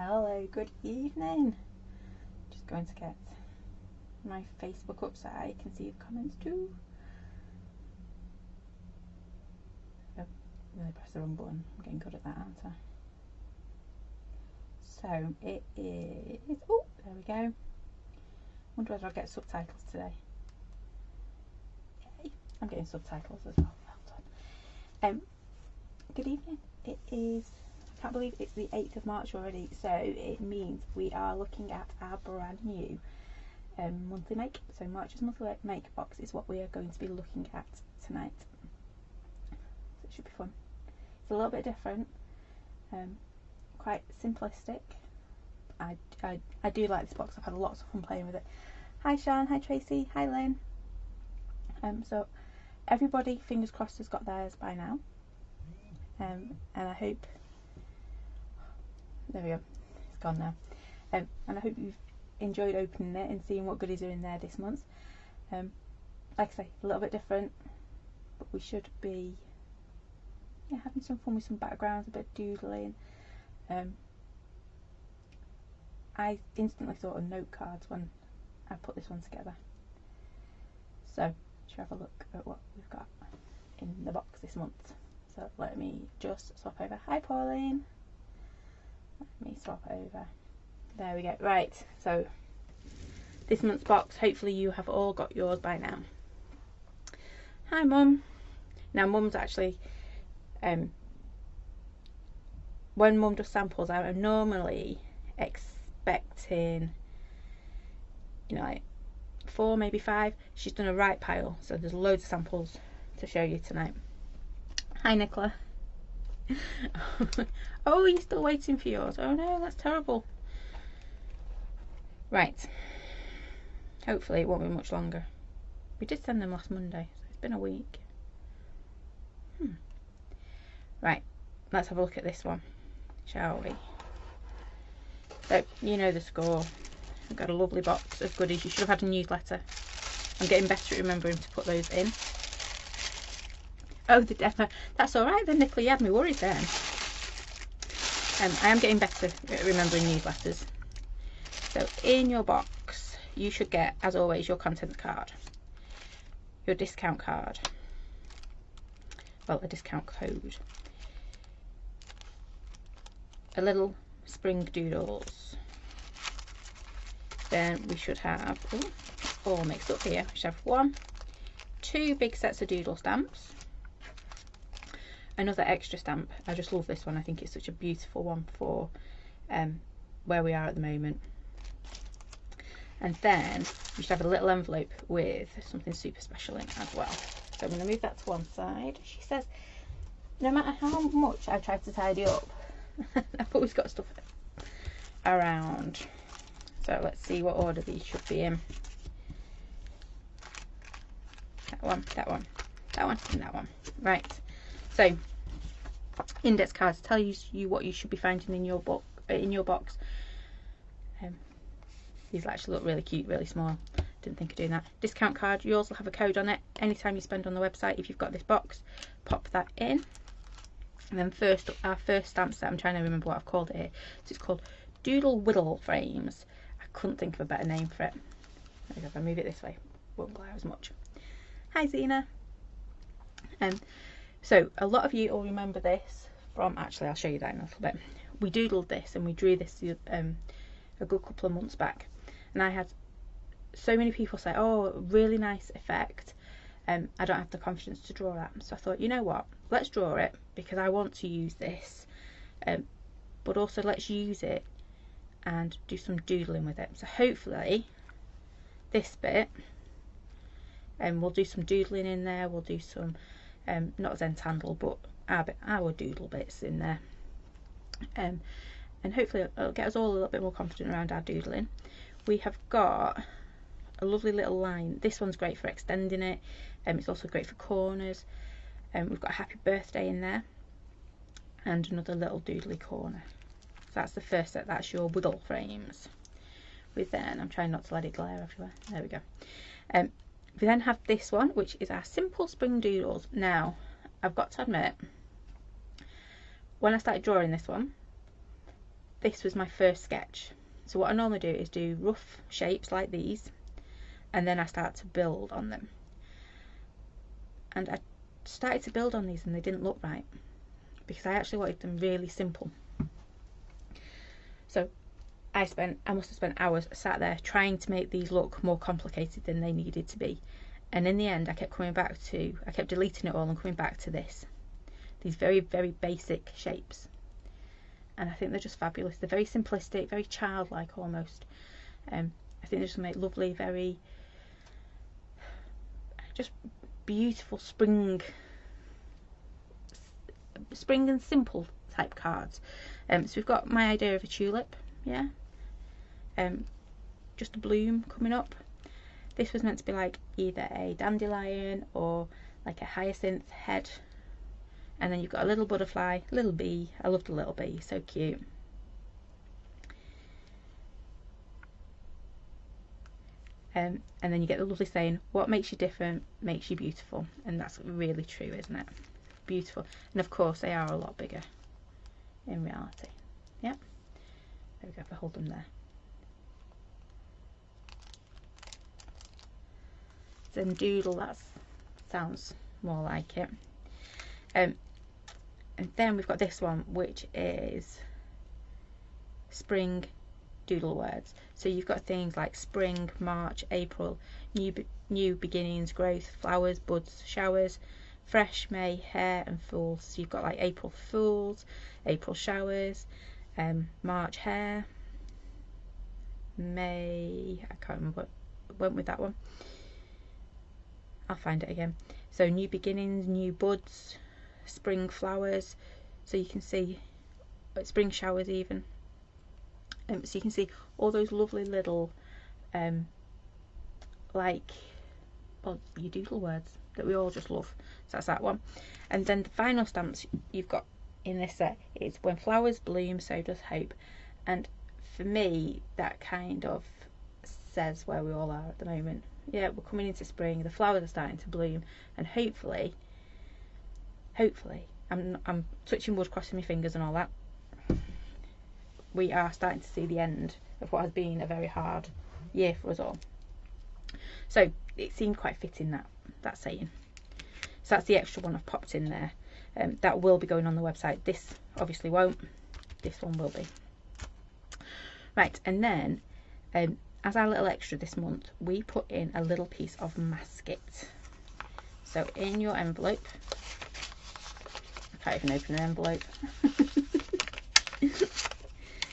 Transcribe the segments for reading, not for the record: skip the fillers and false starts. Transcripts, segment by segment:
Hello, good evening. Just going to get my Facebook up so I can see the comments too. Oh, really pressed the wrong button. I'm getting good at that, aren't I? So it is, oh, there we go. Wonder whether I'll get subtitles today. Yay, I'm getting subtitles as well. Well done. Good evening. It is, I can't believe it's the 8th of March already, so it means we are looking at our brand new monthly make. So March's monthly make box is what we are going to be looking at tonight. So it should be fun. It's a little bit different, quite simplistic. I do like this box. I've had lots of fun playing with it. Hi Sean, hi Tracy, hi Lynn. So everybody, fingers crossed, has got theirs by now. And I hope, there we go, it's gone now. And I hope you've enjoyed opening it and seeing what goodies are in there this month. Like I say, a little bit different, but we should be having some fun with some backgrounds, a bit of doodling. I instantly thought of note cards when I put this one together. So, should we have a look at what we've got in the box this month? So let me just swap over. Hi Pauline. Let me swap over. There we go. Right, so this month's box, hopefully you have all got yours by now. Hi Mum. Now Mum's actually, when Mum does samples, I'm normally expecting, like 4, maybe 5. She's done a right pile, so there's loads of samples to show you tonight. Hi Nicola. Oh, you're still waiting for yours. Oh no, that's terrible. Right. Hopefully it won't be much longer. We did send them last Monday, so it's been a week. Right, let's have a look at this one, shall we? So, you know the score. I've got a lovely box of goodies. You should have had a newsletter. I'm getting better at remembering to put those in. Oh, the demo. That's all right then, Nicola. You had me worried then. I am getting better at remembering newsletters. So in your box, you should get, as always, your content card, your discount card, well, a discount code, a little spring doodles. Then we should have, all mixed up here. We should have 1, 2 big sets of doodle stamps. Another extra stamp. I just love this one. I think it's such a beautiful one for where we are at the moment. And then we should have a little envelope with something super special in as well. So I'm going to move that to one side. She says, no matter how much I try to tidy up, I've always got stuff around. So let's see what order these should be in. That one, that one, that one, and that one. Right. So, index cards tell you what you should be finding in your book, in your box. These actually look really cute, really small. Didn't think of doing that. Discount card. You also have a code on it. Anytime you spend on the website, if you've got this box, pop that in. And then first, our first stamp set. I'm trying to remember what I've called it here. So it's called Doodle Whittle Frames. I couldn't think of a better name for it. If I move it this way, won't glare as much. Hi Zena. So a lot of you will remember this from, actually I'll show you that in a little bit. We doodled this and we drew this a good couple of months back, and I had so many people say, oh, really nice effect. I don't have the confidence to draw that, so I thought, you know what, let's draw it because I want to use this, but also let's use it and do some doodling with it. So hopefully this bit, we'll do some doodling in there. We'll do some not Zentangle, but our doodle bits in there, and hopefully it'll get us all a little bit more confident around our doodling. We have got a lovely little line. This one's great for extending it. It's also great for corners. We've got a happy birthday in there and another little doodly corner. So that's the first set. That's your Whittle frames. With then, I'm trying not to let it glare everywhere. There we go. We then have this one, which is our simple spring doodles. Now, I've got to admit, when I started drawing this one, this was my first sketch. So what I normally do is do rough shapes like these, and then I start to build on them. And I started to build on these and they didn't look right, because I actually wanted them really simple. So I must have spent hours sat there trying to make these look more complicated than they needed to be. And in the end, I kept deleting it all and coming back to these very, very basic shapes. And I think they're just fabulous. They're very simplistic, very childlike almost. I think they just make lovely, very just beautiful spring and simple type cards. So we've got my idea of a tulip, yeah, just a bloom coming up. This was meant to be like either a dandelion or like a hyacinth head, and then you've got a little butterfly, little bee. I love the little bee, so cute. And then you get the lovely saying, what makes you different makes you beautiful. And that's really true, isn't it? Beautiful. And of course they are a lot bigger in reality. Yeah, there we go, if I hold them there. Then doodle, that sounds more like it. And then we've got this one, which is spring doodle words. So you've got things like spring, March, April, new beginnings, growth, flowers, buds, showers, fresh, May, hair, and fools. So you've got like April fools, April showers, March hair, May, I can't remember what went with that one. I'll find it again. So new beginnings, new buds, spring flowers. So you can see spring showers even. So you can see all those lovely little like, well, your doodle words that we all just love. So that's that one. And then the final stamps you've got in this set is when flowers bloom, so does hope. And for me, that kind of says where we all are at the moment. Yeah, we're coming into spring, the flowers are starting to bloom, and hopefully I'm touching wood, crossing my fingers and all that, we are starting to see the end of what has been a very hard year for us all. So it seemed quite fitting, that saying. So that's the extra one I've popped in there. That will be going on the website. This obviously won't. This one will be. Right, and then as our little extra this month, we put in a little piece of masket. So in your envelope, I can't even open an envelope.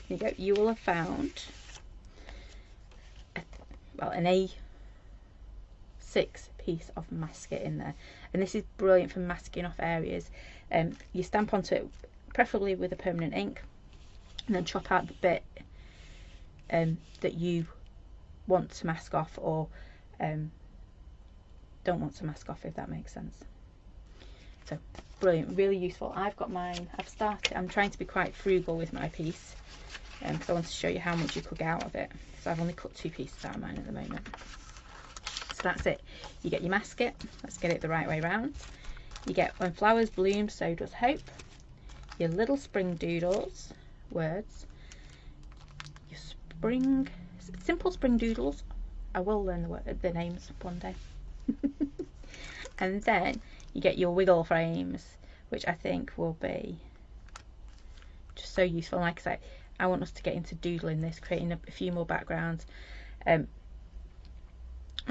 You go. You will have found an A6 piece of masket in there, and this is brilliant for masking off areas. You stamp onto it, preferably with a permanent ink, and then chop out the bit that you want to mask off, or don't want to mask off, if that makes sense. So brilliant, really useful. I've got mine. I'm trying to be quite frugal with my piece, because I want to show you how much you could get out of it. So I've only cut 2 pieces out of mine at the moment. So that's it. You get your masket. Let's get it the right way round. You get when flowers bloom, so does hope. Your little spring doodles words. Your simple spring doodles. I will learn the names one day. And then you get your wiggle frames, which I think will be just so useful. Like I say, I want us to get into doodling this, creating a few more backgrounds, and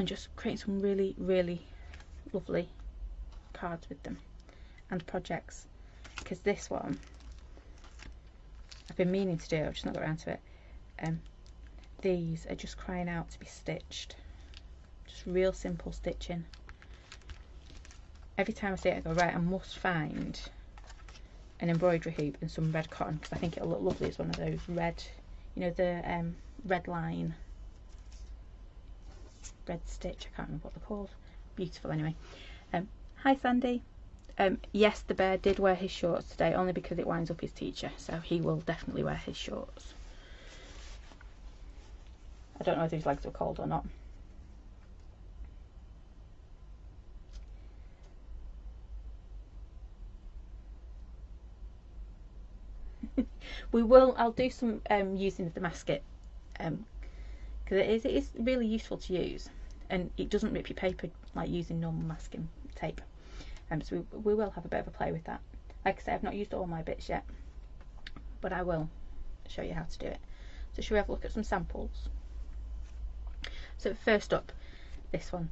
just creating some really, really lovely cards with them and projects. Because this one, I've been meaning to do, I've just not got around to it. These are just crying out to be stitched. Just real simple stitching. Every time I see it, I go, right, I must find an embroidery hoop and some red cotton, because I think it'll look lovely as one of those red, you know, the red line, red stitch, I can't remember what they're called. Beautiful anyway. Hi Sandy. Yes, the bear did wear his shorts today, only because it winds up his teacher, so he will definitely wear his shorts. I don't know if his legs were cold or not. I'll do some using the masket, because it is really useful to use, and it doesn't rip your paper like using normal masking tape. So we will have a bit of a play with that. Like I say, I've not used all my bits yet, but I will show you how to do it. So shall we have a look at some samples? So first up, this one.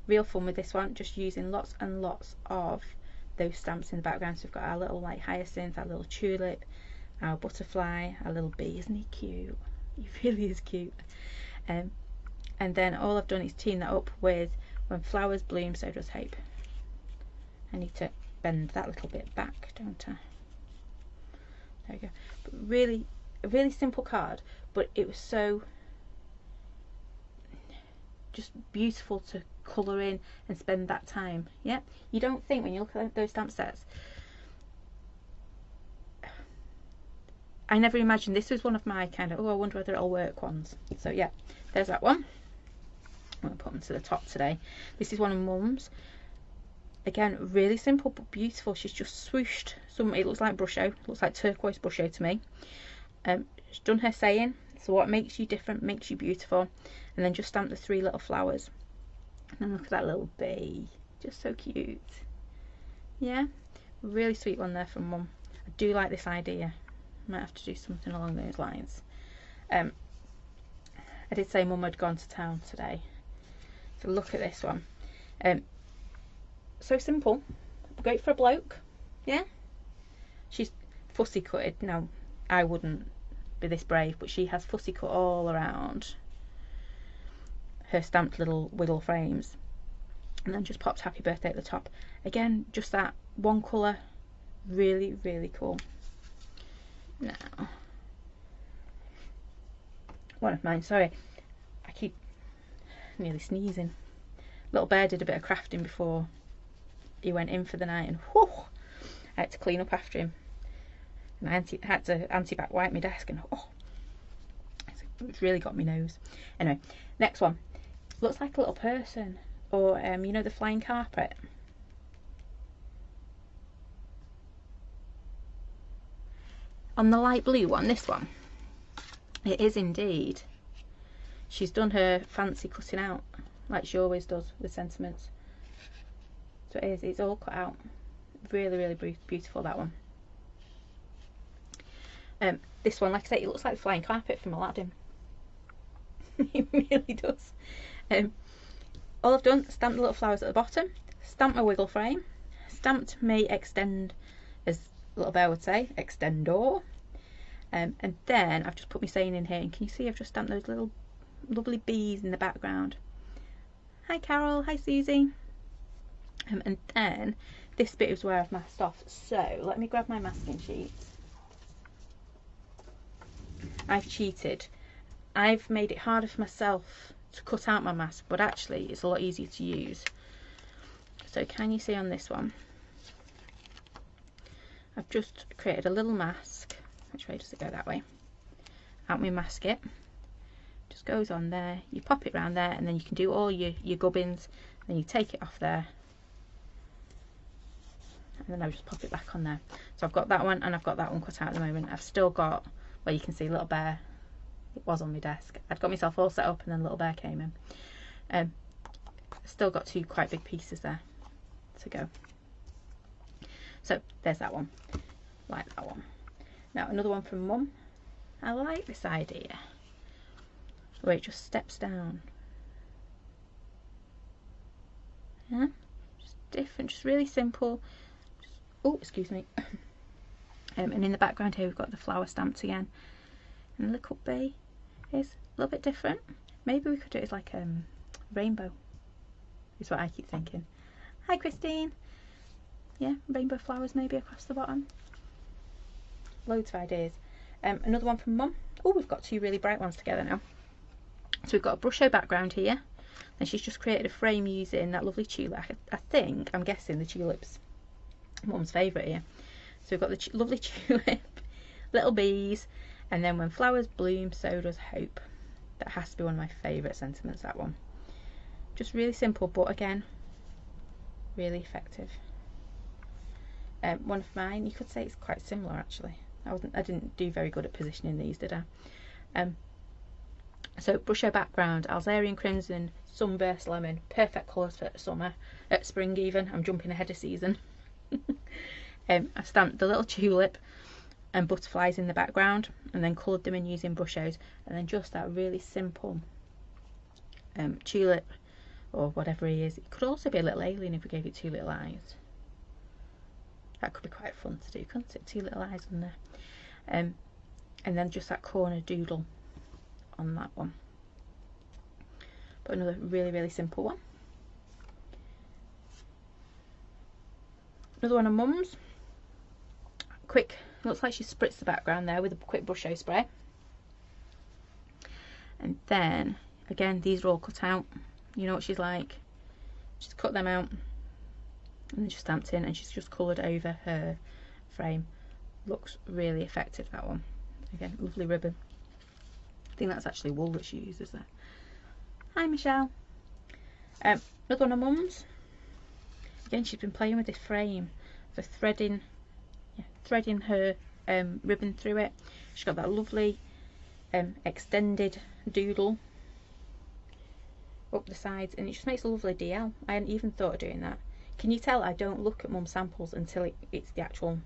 Real fun with this one, just using lots and lots of those stamps in the background. So we've got our little like hyacinth, our little tulip, our butterfly, our little bee. Isn't he cute? He really is cute. And then all I've done is team that up with when flowers bloom, so does hope. I need to bend that little bit back, don't I? There we go. But really, a really simple card, but it was so just beautiful to colour in and spend that time. Yeah, you don't think when you look at those stamp sets. I never imagined this was one of my kind of, oh, I wonder whether it'll work ones. So yeah, there's that one. I'm going to put them to the top today. This is one of Mum's. Again, really simple but beautiful. She's just swooshed some, it looks like brusho, looks like turquoise brusho to me. She's done her saying, so what makes you different makes you beautiful, and then just stamped the 3 little flowers. And then look at that little bee, just so cute. Yeah, really sweet one there from Mum. I do like this idea. Might have to do something along those lines. I did say Mum had gone to town today, so look at this one. So simple, great for a bloke. Yeah, she's fussy cutted. Now I wouldn't be this brave, but she has fussy cut all around her stamped little wiggle frames, and then just popped happy birthday at the top. Again, just that one colour, really cool. Now, one of mine, sorry, I keep nearly sneezing. Little bear did a bit of crafting before he went in for the night, and whew, I had to clean up after him, and I had to anti-bac wipe my desk, and oh, it's really got my nose. Anyway, next one looks like a little person, or you know, the flying carpet. On the light blue one, this one, it is indeed. She's done her fancy cutting out like she always does with sentiments. So it is, it's all cut out. Really beautiful, that one. This one, like I say, it looks like the flying carpet from Aladdin. It really does. All I've done, stamped the little flowers at the bottom, stamped my wiggle frame, stamped may extend, as little bear would say, extendor, and then I've just put my saying in here, and can you see I've just stamped those little lovely bees in the background. Hi Carol, hi Susie. And then this bit is where I've masked off, so let me grab my masking sheet. I've cheated. I've made it harder for myself to cut out my mask, but actually it's a lot easier to use. So can you see on this one, I've just created a little mask. Which way does it go? That way. Out my masket, just goes on there, you pop it around there, and then you can do all your gubbins, then you take it off there, and then I just pop it back on there. So I've got that one, and I've got that one cut out at the moment. I've still got, well, you can see little bear, it was on my desk. I'd got myself all set up, and then little bear came in. Still got 2 quite big pieces there to go. So there's that one, like that one. Now another one from Mum. I like this idea where it just steps down. Yeah, just different, just really simple. Just, oh, excuse me. And in the background here we've got the flower stamped again, and the little bee is a little bit different. Maybe we could do it as like rainbow, is what I keep thinking. Hi Christine. Yeah, rainbow flowers maybe across the bottom. Loads of ideas. Another one from Mum. Oh, we've got 2 really bright ones together now. So we've got a brusho background here, and she's just created a frame using that lovely tulip. I'm guessing the tulip's Mum's favourite here. So we've got the lovely tulip, little bees, and then when flowers bloom, so does hope. That has to be one of my favourite sentiments, that one. Just really simple, but again, really effective. One of mine, you could say it's quite similar actually. I didn't do very good at positioning these, did I? So Brusho background, Alzarian Crimson, Sunburst Lemon, perfect colours for summer, at spring even. I'm jumping ahead of season. I've stamped the little tulip and butterflies in the background, and then coloured them in using Brushos, and then just that really simple tulip, or whatever he is. It could also be a little alien if we gave it two little eyes. That could be quite fun to do, couldn't it? Two little eyes on there. And then just that corner doodle on that one. But another really, really simple one. Another one of Mum's. Quick, looks like she spritzed the background there with a quick Brusho spray. And then, again, these are all cut out. You know what she's like. Just cut them out and then just stamped in, and she's just coloured over her frame. Looks really effective, that one. Again, lovely ribbon. I think that's actually wool that she uses there. Hi Michelle. Another one of Mum's. Again, she's been playing with this frame for threading her ribbon through it. She's got that lovely extended doodle up the sides, and it just makes a lovely DL. I hadn't even thought of doing that. Can you tell I don't look at Mum's samples until it's the actual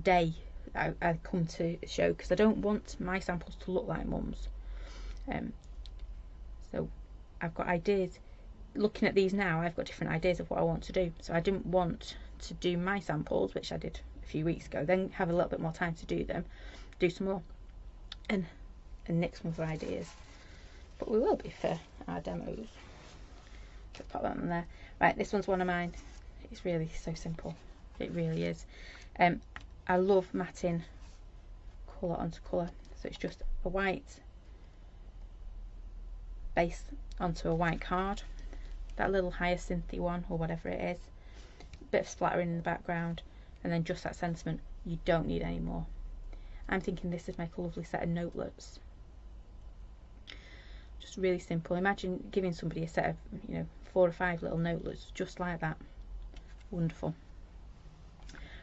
day I come to show, because I don't want my samples to look like Mum's. So I've got ideas. Looking at these now, I've got different ideas of what I want to do. So I didn't want to do my samples, which I did a few weeks ago, then have a little bit more time to do them, do some more, and nick some other ideas. But we will be for our demos. So pop that on there. Right, this one's one of mine. It's really so simple. It really is. I love matting colour onto colour. So it's just a white base onto a white card. That little hyacinthy one, or whatever it is. Bit of splattering in the background, and then just that sentiment. You don't need any more. I'm thinking this would make a lovely set of notelets. Just really simple. Imagine giving somebody a set of, 4 or 5 little notelets just like that. Wonderful.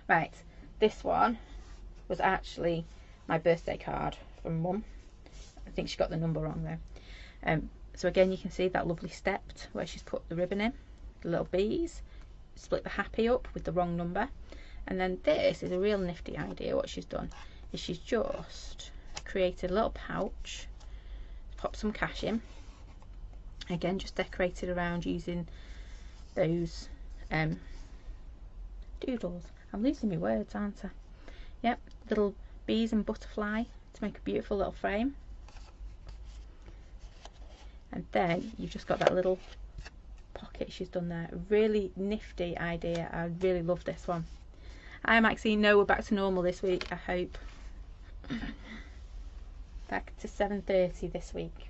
Right, this one was actually my birthday card from Mum. I think she got the number wrong there. So again, you can see that lovely stepped where she's put the ribbon in, the little bees, split the happy up with the wrong number. And then this is a real nifty idea. What she's done is she's just created a little pouch, popped some cash in. Again, just decorated around using those doodles. I'm losing my words, aren't I? Yep, little bees and butterfly to make a beautiful little frame. And then you've just got that little pocket she's done there. A really nifty idea. I really love this one. Hi Maxine, no, we're back to normal this week, I hope. Back to 7:30 this week.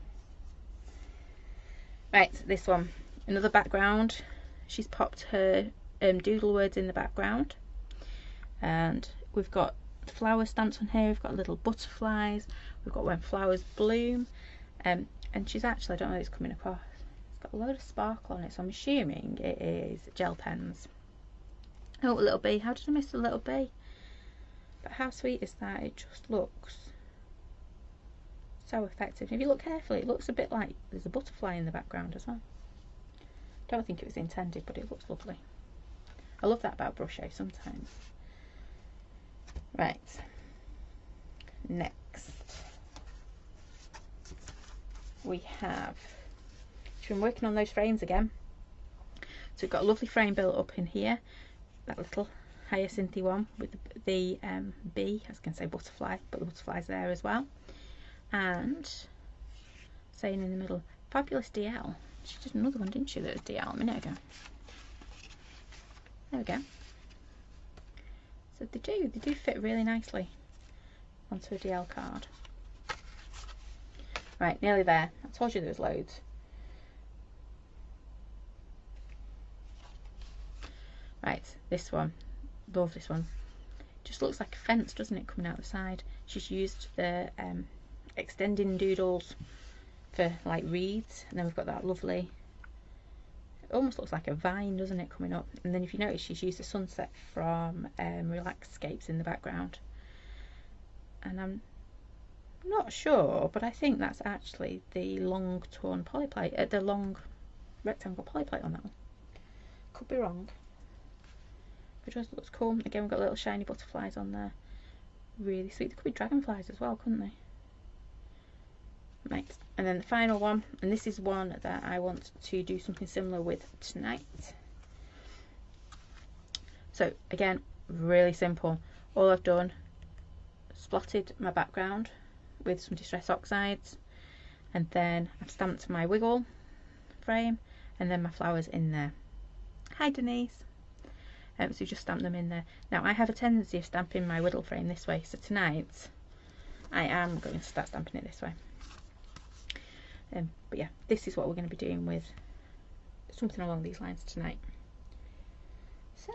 Right, this one, another background. She's popped her doodle words in the background, and we've got flower stamps on here. We've got little butterflies. We've got when flowers bloom, and she's actually, I don't know if it's coming across, it's got a load of sparkle on it, so I'm assuming it is gel pens. Oh, a little bee. How did I miss the little bee? But how sweet is that? It just looks so effective. If you look carefully, it looks a bit like there's a butterfly in the background as well. Don't think it was intended, but it looks lovely. I love that about Brusho sometimes. Right, next we have, she's been working on those frames again. So we've got a lovely frame built up in here, that little hyacinthy one with the bee, I was going to say butterfly, but the butterfly's there as well. And saying in the middle, fabulous DL. She did another one, didn't she, that was DL a minute ago. There we go. So they do fit really nicely onto a DL card. Right, nearly there. I told you there was loads. Right, this one. Love this one. Just looks like a fence, doesn't it, coming out the side. She's used the extending doodles for like reeds, and then we've got that lovely almost looks like a vine, doesn't it, coming up? And then if you notice, she's used the sunset from Relaxscapes in the background. And I'm not sure, but I think that's actually the long torn polyplate, the long rectangle polyplate on that one. Could be wrong. But it just looks cool. Again, we've got little shiny butterflies on there. Really sweet. There could be dragonflies as well, couldn't they? Right, and then the final one, and this is one that I want to do something similar with tonight. So again, really simple. All I've done, splotted my background with some Distress Oxides, and then I've stamped my wiggle frame, and then my flowers in there. Hi Denise. So just stamp them in there. Now I have a tendency of stamping my wiggle frame this way, so tonight I am going to start stamping it this way. But yeah, this is what we're going to be doing with something along these lines tonight. So,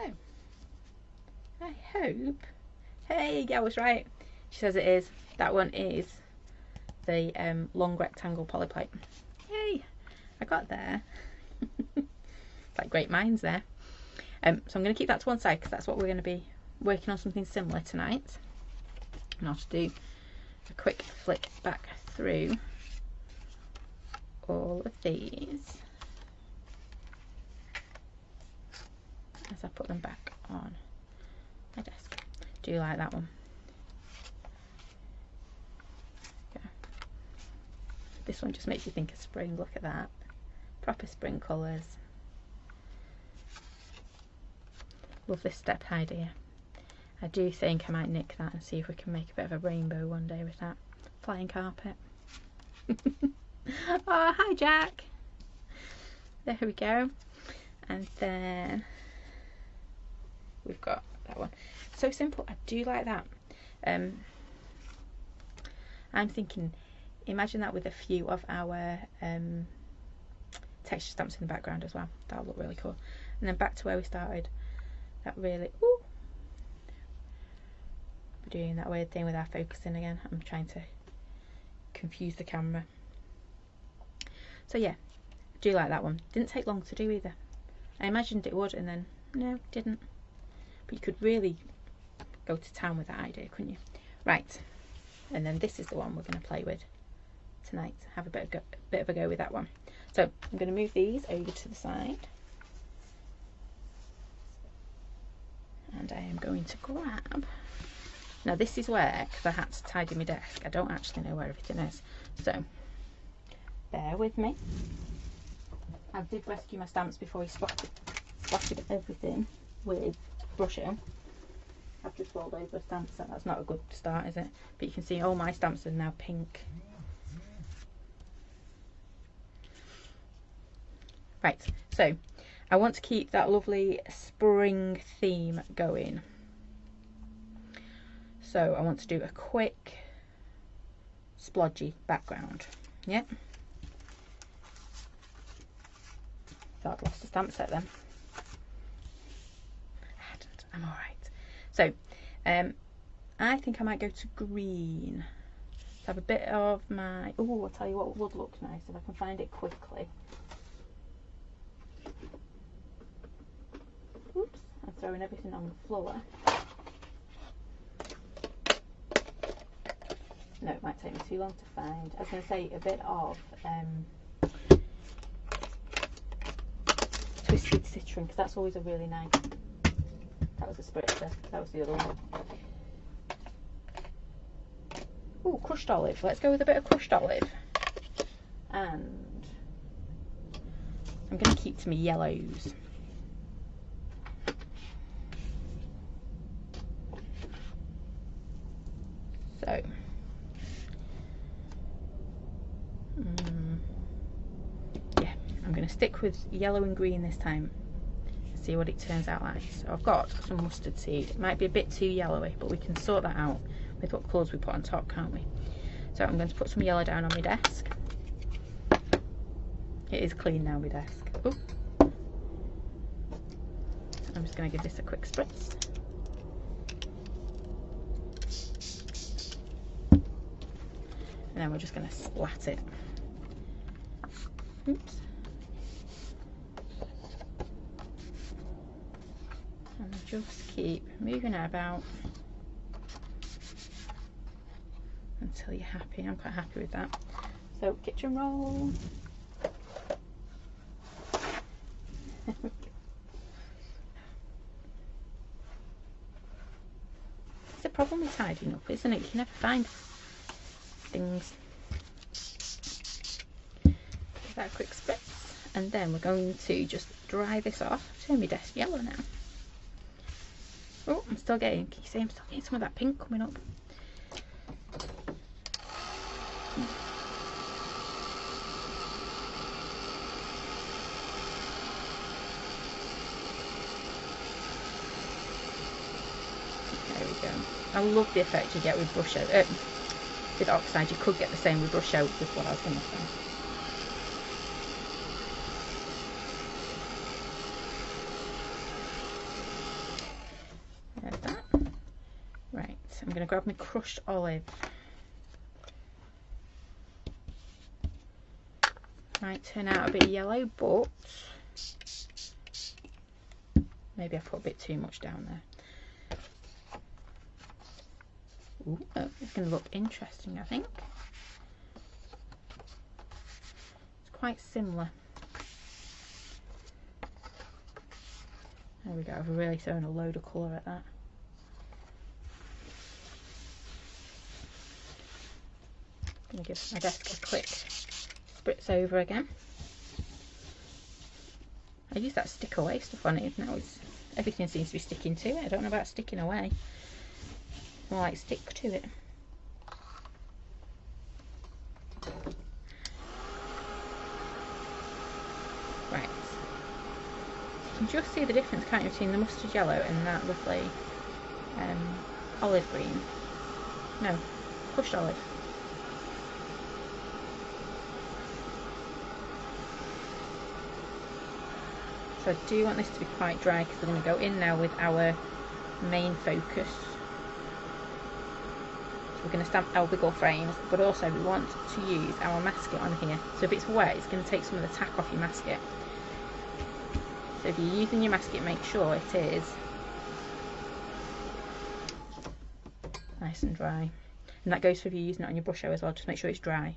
I hope... Hey, I was right. She says it is. That one is the long rectangle polyplate. Yay! I got there. It's like great minds there. So I'm going to keep that to one side because that's what we're going to be working on, something similar tonight. And I'll just do a quick flick back through all of these as I put them back on my desk. Do you like that one? Yeah. This one just makes you think of spring. Look at that, proper spring colours. Love this step idea. I do think I might nick that and see if we can make a bit of a rainbow one day with that flying carpet. Oh, hi Jack. There we go. And then we've got that one. So simple. I do like that. I'm thinking, imagine that with a few of our texture stamps in the background as well. That'll look really cool. And then back to where we started. That really, ooh, we're doing that weird thing with our focusing again. I'm trying to confuse the camera. So yeah, I do like that one. Didn't take long to do either. I imagined it would, and then no, didn't. But you could really go to town with that idea, couldn't you? Right, and then this is the one we're going to play with tonight. Have a bit of a go with that one. So I'm going to move these over to the side, and I am going to grab. Now this is where, because I had to tidy my desk, I don't actually know where everything is. So bear with me. I did rescue my stamps before we splattered everything with brushing. I've just rolled over stamps, so that's not a good start, is it? But you can see all my stamps are now pink. Right, so I want to keep that lovely spring theme going. So I want to do a quick splodgy background. Yep. Thought I'd lost the stamp set then. I'm alright. So I think I might go to green. So have a bit of my, oh, I'll tell you what would look nice if I can find it quickly. Oops, I'm throwing everything on the floor. No, it might take me too long to find. I was going to say a bit of Twisted Citron, because that's always a really nice. That was a spritzer, that was the other one. Ooh, crushed olive. Let's go with a bit of crushed olive. And I'm going to keep to my yellows. So, yeah, I'm going to stick with yellow and green this time. See what it turns out like. So I've got some mustard seed. It might be a bit too yellowy, but we can sort that out with what colours we put on top, can't we? So I'm going to put some yellow down on my desk. It is clean now, my desk. Ooh. I'm just going to give this a quick spritz. And then we're just going to splat it. Oops. just keep moving it about until you're happy. I'm quite happy with that. So kitchen roll. It's the problem with tidying up, isn't it? You can never find things. Give that a quick spritz, and then we're going to just dry this off. Turn my desk yellow now. Oh, I'm still getting, can you see I'm still getting some of that pink coming up? There we go. I love the effect you get with brush out, with oxide. You could get the same with brush out, with what I was going to say. There's that. Right, I'm going to grab my crushed olive. Might turn out a bit yellow, but maybe I put a bit too much down there. Ooh, oh, it's going to look interesting, I think. It's quite similar. There we go, I've really thrown a load of colour at that. I'm going to give my desk a quick spritz over again. I used that stick away stuff on it, now everything seems to be sticking to it. I don't know about sticking away. More like stick to it. Right. You can just see the difference, can't you, between the mustard yellow and that lovely olive green. No, crushed olive. So I do want this to be quite dry because we're going to go in now with our main focus. We're going to stamp our wiggle frames, but also we want to use our masket on here. So if it's wet, it's going to take some of the tack off your masket. So if you're using your masket, make sure it is nice and dry. And that goes for if you're using it on your brush as well. Just make sure it's dry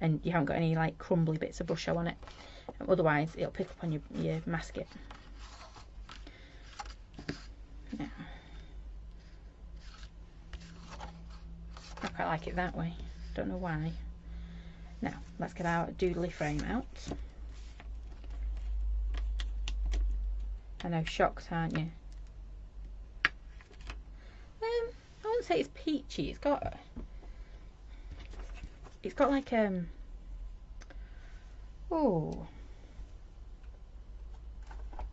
and you haven't got any like crumbly bits of brush on it. Otherwise, it'll pick up on your masket. Now, I quite like it that way, don't know why. Now let's get our doodly frame out. I know, shocked, aren't you? I wouldn't say it's peachy. It's got like oh,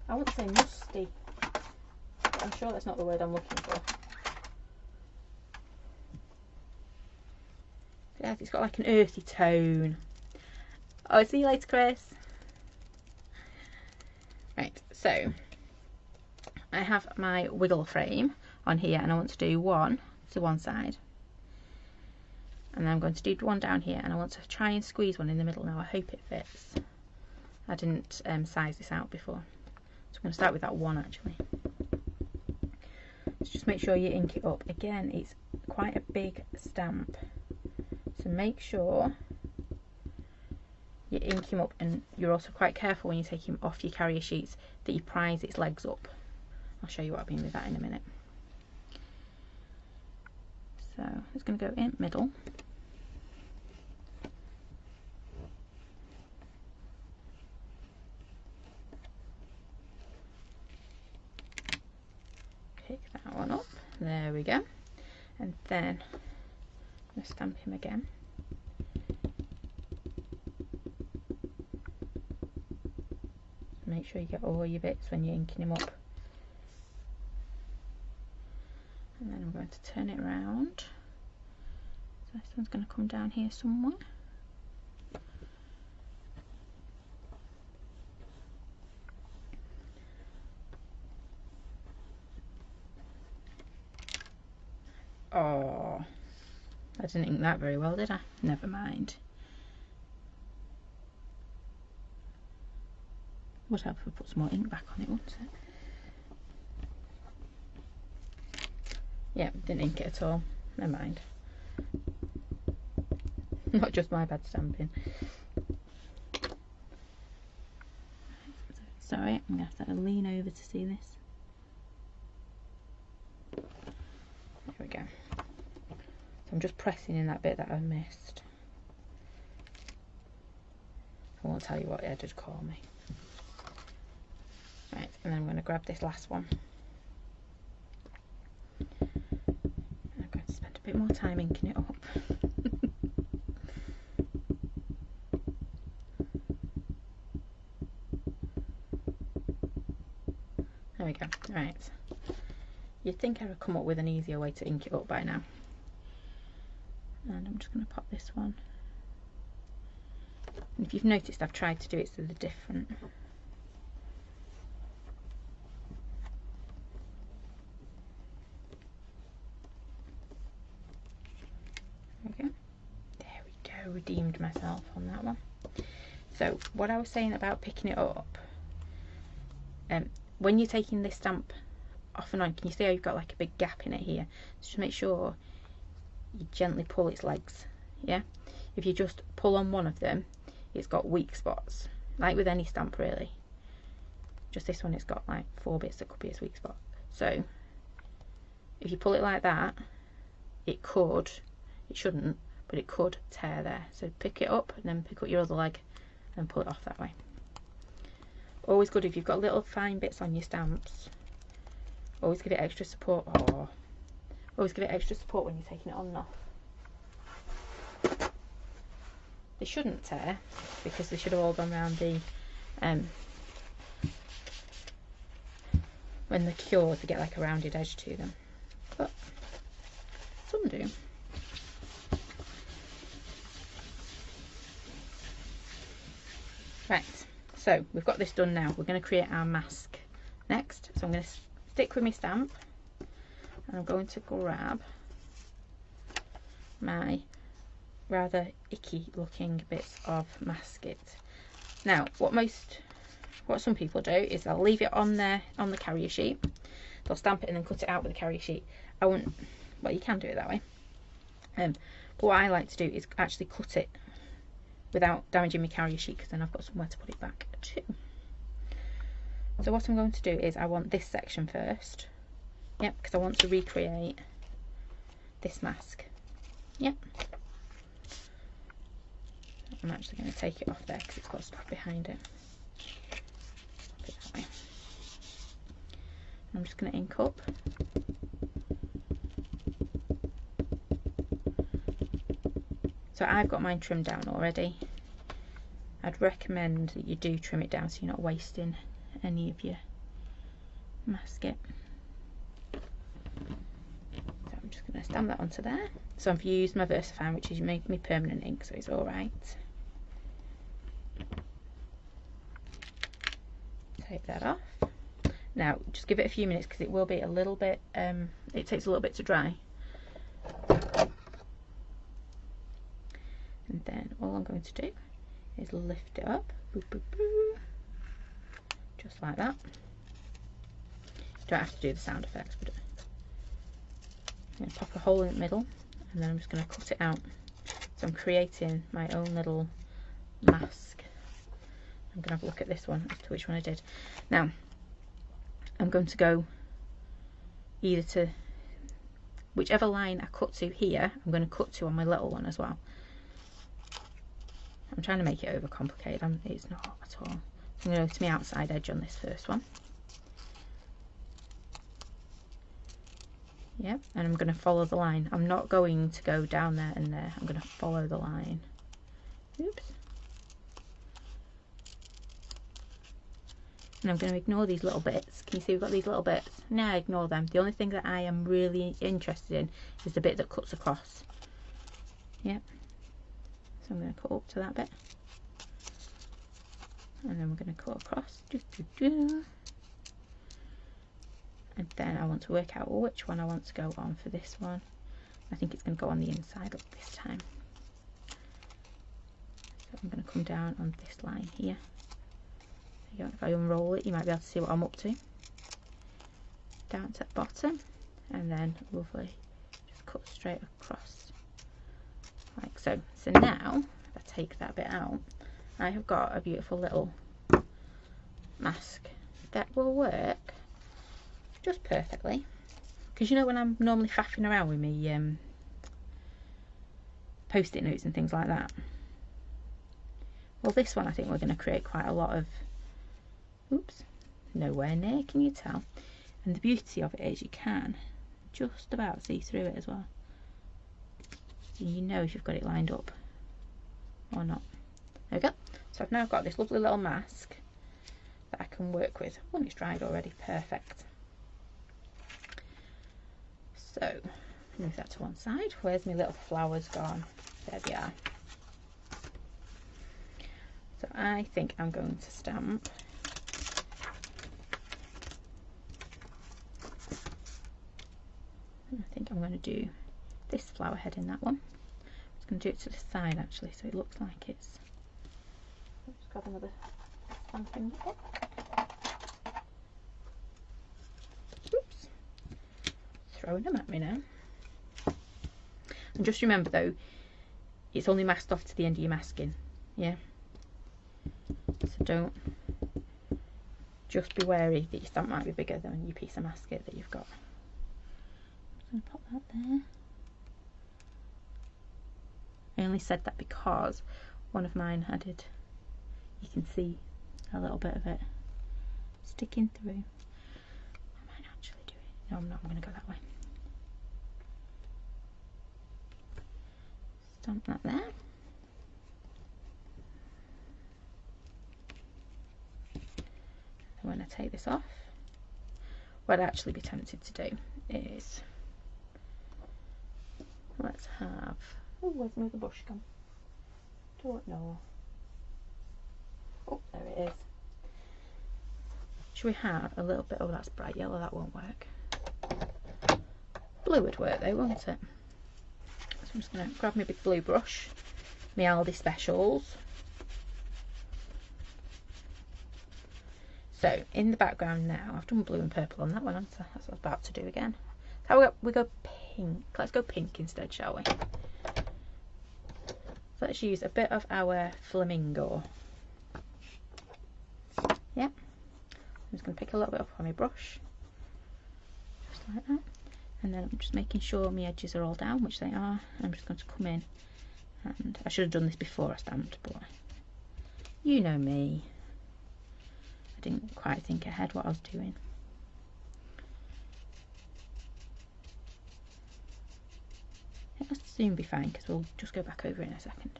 I wouldn't say musty. I'm sure that's not the word I'm looking for. Yeah, it's got like an earthy tone. Oh, see you later, Chris. Right, so I have my wiggle frame on here and I want to do one to one side. And then I'm going to do one down here and I want to try and squeeze one in the middle now. I hope it fits. I didn't size this out before. So I'm going to start with that one actually. So just make sure you ink it up. Again, it's quite a big stamp. So make sure you ink him up, and you're also quite careful when you take him off your carrier sheets that you prise its legs up. I'll show you what I mean with that in a minute. So it's going to go in middle. Pick that one up. There we go. And then I'm going to stamp him again. Make sure you get all your bits when you're inking him up. And then I'm going to turn it around. So this one's going to come down here somewhere. Oh, I didn't ink that very well, did I? Never mind. Would help if we put some more ink back on it, wouldn't it? Yeah, didn't ink it at all. Never mind. Not just my bad stamping. Sorry, I'm going to have to lean over to see this. There we go. So I'm just pressing in that bit that I missed. I won't tell you what Ed would call me. Right, and then I'm going to grab this last one. I'm going to spend a bit more time inking it up. There we go. Right. You'd think I would come up with an easier way to ink it up by now. And I'm just going to pop this one. And if you've noticed, I've tried to do it so they're different. There we go. There we go. Redeemed myself on that one. So what I was saying about picking it up, when you're taking this stamp off and on, can you see how you've got like a big gap in it here? So just make sure you gently pull its legs. Yeah, if you just pull on one of them, it's got weak spots, like with any stamp really. Just this one, it's got like 4 bits that could be its weak spot. So if you pull it like that, it shouldn't, but it could tear there. So pick it up and then pick up your other leg and pull it off that way. Always good if you've got little fine bits on your stamps. Always give it extra support. Always give it extra support when you're taking it on and off. They shouldn't tear because they should have all gone around the when they're cured, they get like a rounded edge to them, but some do. Right, so we've got this done now. We're going to create our mask next. So I'm going to stick with my stamp and I'm going to grab my rather icky looking bits of masket. Now what some people do is they'll leave it on there on the carrier sheet, they'll stamp it and then cut it out with the carrier sheet. I wouldn't, well, you can do it that way, but what I like to do is actually cut it without damaging my carrier sheet, because then I've got somewhere to put it back to. So what I'm going to do is I want this section first. Yep, because I want to recreate this mask. Yep. I'm actually going to take it off there because it's got stuff behind it. Put it that way. I'm just going to ink up. So I've got mine trimmed down already. I'd recommend that you do trim it down so you're not wasting any of your masket. So I'm just going to stamp that onto there. So I've used my VersaFine, which is my permanent ink, so it's alright. Take that off. Now just give it a few minutes because it will be a little bit, it takes a little bit to dry. And then all I'm going to do is lift it up, boo, boo, boo, just like that. You don't have to do the sound effects, but I'm going to pop a hole in the middle and then I'm just going to cut it out. So I'm creating my own little mask. I'm going to have a look at this one as to which one I did. Now I'm going to go either to whichever line I cut to here, I'm going to cut to on my little one as well. I'm trying to make it overcomplicated, it's not at all. I'm going to go to my outside edge on this first one. Yep, and I'm going to follow the line. I'm not going to go down there and there, I'm going to follow the line. Oops. And I'm going to ignore these little bits. Can you see we've got these little bits? No, ignore them. The only thing that I am really interested in is the bit that cuts across. Yep. So I'm going to cut up to that bit. And then we're going to cut across. And then I want to work out which one I want to go on for this one. I think it's going to go on the inside up this time. So I'm going to come down on this line here. There you go. If I unroll it, you might be able to see what I'm up to. Down to the bottom. and then lovely, just cut straight across like so. So now if I take that bit out, I have got a beautiful little mask that will work just perfectly. Because you know when I'm normally faffing around with me post-it notes and things like that, well this one I think we're going to create quite a lot of, oops, nowhere near, can you tell? And the beauty of it is you can just about see through it as well. So you know if you've got it lined up or not. There we go. So I've now got this lovely little mask that I can work with. Oh, it's dried already, perfect. So move that to one side. Where's my little flowers gone? There they are. So I think I'm going to stamp I think I'm going to do this flower head in that one. I'm just going to do it to the side actually, so it looks like it's. Let's just grab another stamping book. Oops, throwing them at me now. And just remember though, it's only masked off to the end of your masking, yeah. So don't. Just be wary that your stamp might be bigger than your piece of masking that you've got. I'm just going to pop that there. I only said that because one of mine added, you can see a little bit of it sticking through. I might actually do it. No, I'm not. I'm going to go that way. Stamp that there. And when I take this off, what I'd actually be tempted to do is, let's have, oh, where's my other brush gone? Don't know. Oh, there it is. Should we have a little bit, oh that's bright yellow, that won't work. Blue would work though, won't it? So I'm just going to grab my big blue brush, my Aldi Specials. So in the background now, I've done blue and purple on that one, haven't I? That's what I was about to do again. So we go pink. Let's go pink instead, shall we? So let's use a bit of our flamingo. Yep. I'm just going to pick a little bit up on my brush, just like that. And then I'm just making sure my edges are all down, which they are. I'm just going to come in, and I should have done this before I stamped, but you know me. I didn't quite think ahead what I was doing. It'll soon be fine because we'll just go back over it in a second.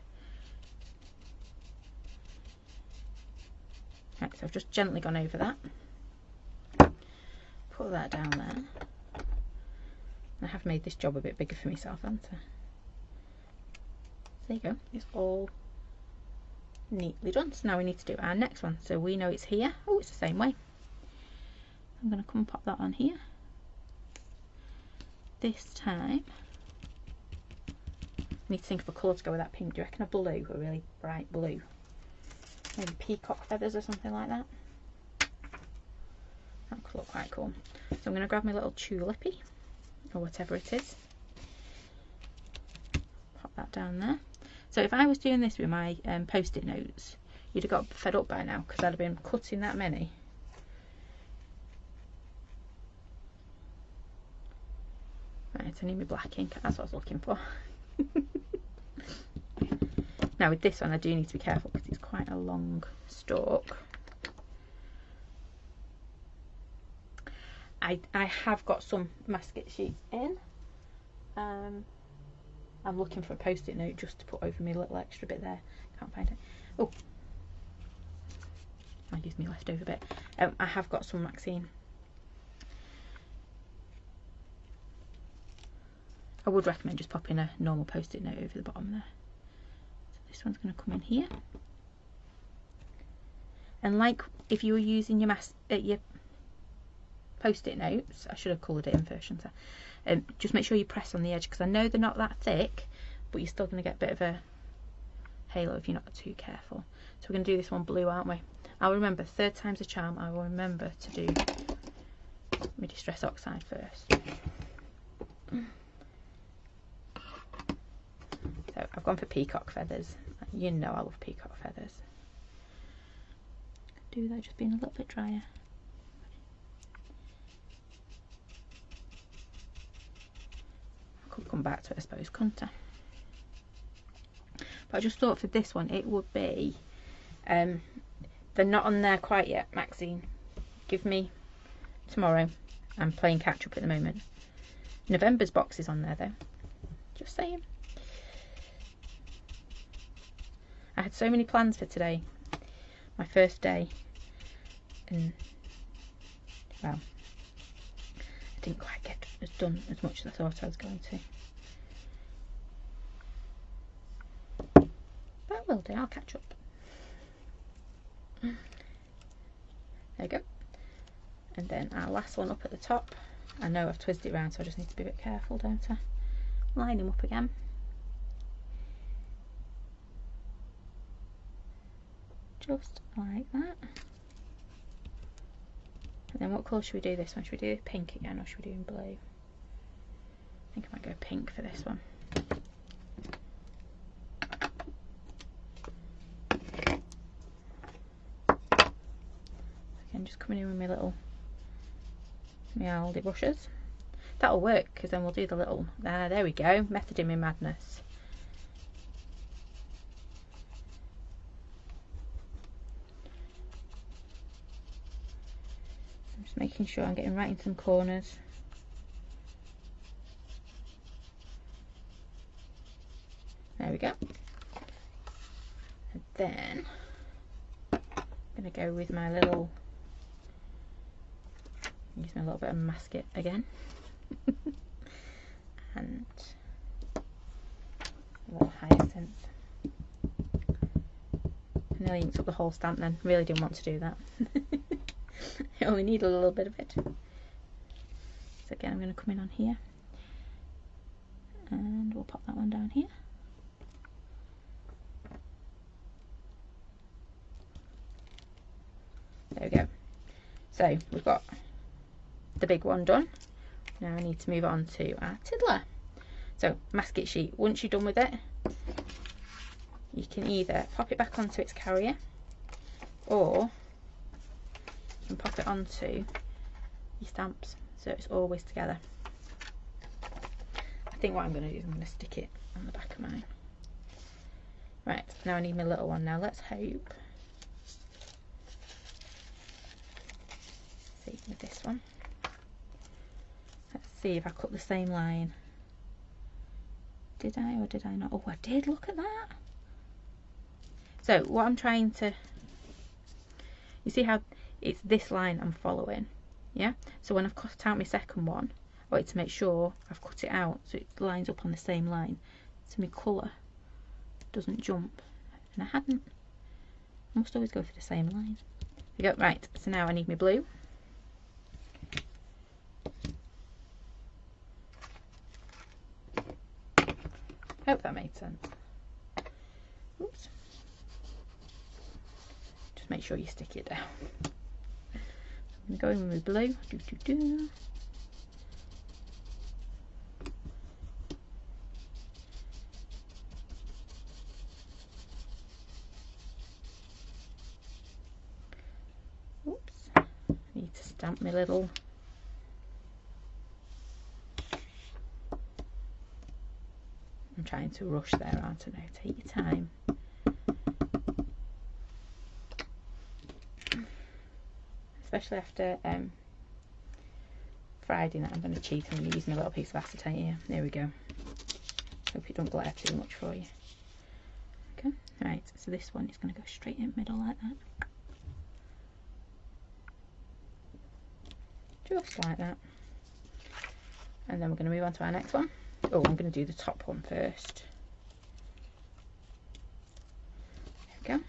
Right, so I've just gently gone over that. Put that down there. I have made this job a bit bigger for myself, haven't I? There you go. It's all neatly done. So now we need to do our next one. So we know it's here. Oh, it's the same way. I'm going to come and pop that on here. This time, I need to think of a colour to go with that pink. Do you reckon a blue, a really bright blue? Maybe peacock feathers or something like that. That could look quite cool. So I'm going to grab my little tulipy, or whatever it is. Pop that down there. So if I was doing this with my post-it notes, you'd have got fed up by now because I'd have been cutting that many. Right, I need my black ink. That's what I was looking for. Now with this one I do need to be careful because it's quite a long stalk. I have got some masking sheets in. I'm looking for a post-it note just to put over my little extra bit there. Can't find it. Oh, I'll use my leftover bit. I have got some Maxine. I would recommend just popping a normal post-it note over the bottom there. So this one's going to come in here. And like if you were using your post-it notes, I should have coloured it in first, shouldn't I? Just make sure you press on the edge because I know they're not that thick, but you're still going to get a bit of a halo if you're not too careful. So we're going to do this one blue, aren't we? I'll remember, third time's a charm, I will remember to do my Distress Oxide first. So I've gone for peacock feathers. You know I love peacock feathers. Do that just being a little bit drier. I could come back to it, I suppose, couldn't I? But I just thought for this one it would be, they're not on there quite yet, Maxine. Give me tomorrow. I'm playing catch up at the moment. November's box is on there though. Just saying. I had so many plans for today. My first day. And, well, I didn't quite get as done as much as I thought I was going to. But I will do, I'll catch up. There you go. And then our last one up at the top. I know I've twisted it around, so I just need to be a bit careful, don't I? Line him up again. Just like that. And then what colour should we do this one? Should we do pink again, or should we do in blue? I think I might go pink for this one. Again, just coming in with my little Aldi brushes. That'll work, because then we'll do the little, there we go, method in my madness. I'm just making sure I'm getting right in some corners. There we go. And then I'm going to go with my little, use my little bit of masket again. And a little hyacinth. I nearly inked up the whole stamp then. Really didn't want to do that. I only need a little bit of it. So again, I'm going to come in on here. And we'll pop that one down here. There we go. So we've got the big one done. Now I need to move on to our tiddler. So masket sheet, once you're done with it, you can either pop it back onto its carrier, or you can pop it onto your stamps so it's always together. I think what I'm going to do is I'm going to stick it on the back of mine. Right, now I need my little one. Now let's hope. See with this one. Let's see if I cut the same line. Did I or did I not? Oh, I did. Look at that. So what I'm trying to, you see how it's this line I'm following, yeah? So when I've cut out my second one, I want to make sure I've cut it out so it lines up on the same line, so my colour doesn't jump. And I hadn't. I must always go for the same line. There we go. Right, so now I need my blue. Hope that made sense. Oops. Just make sure you stick it down. I'm going to go in with my blue. Oops. I need to stamp my little. I'm trying to rush there, aren't I? Now take your time. Especially after Friday night, I'm going to cheat. I'm going to use my little piece of acetate here. There we go. Hope it don't glare too much for you. Okay, right, so this one is going to go straight in the middle like that. Just like that. And then we're going to move on to our next one. Oh, I'm going to do the top one first. There we go.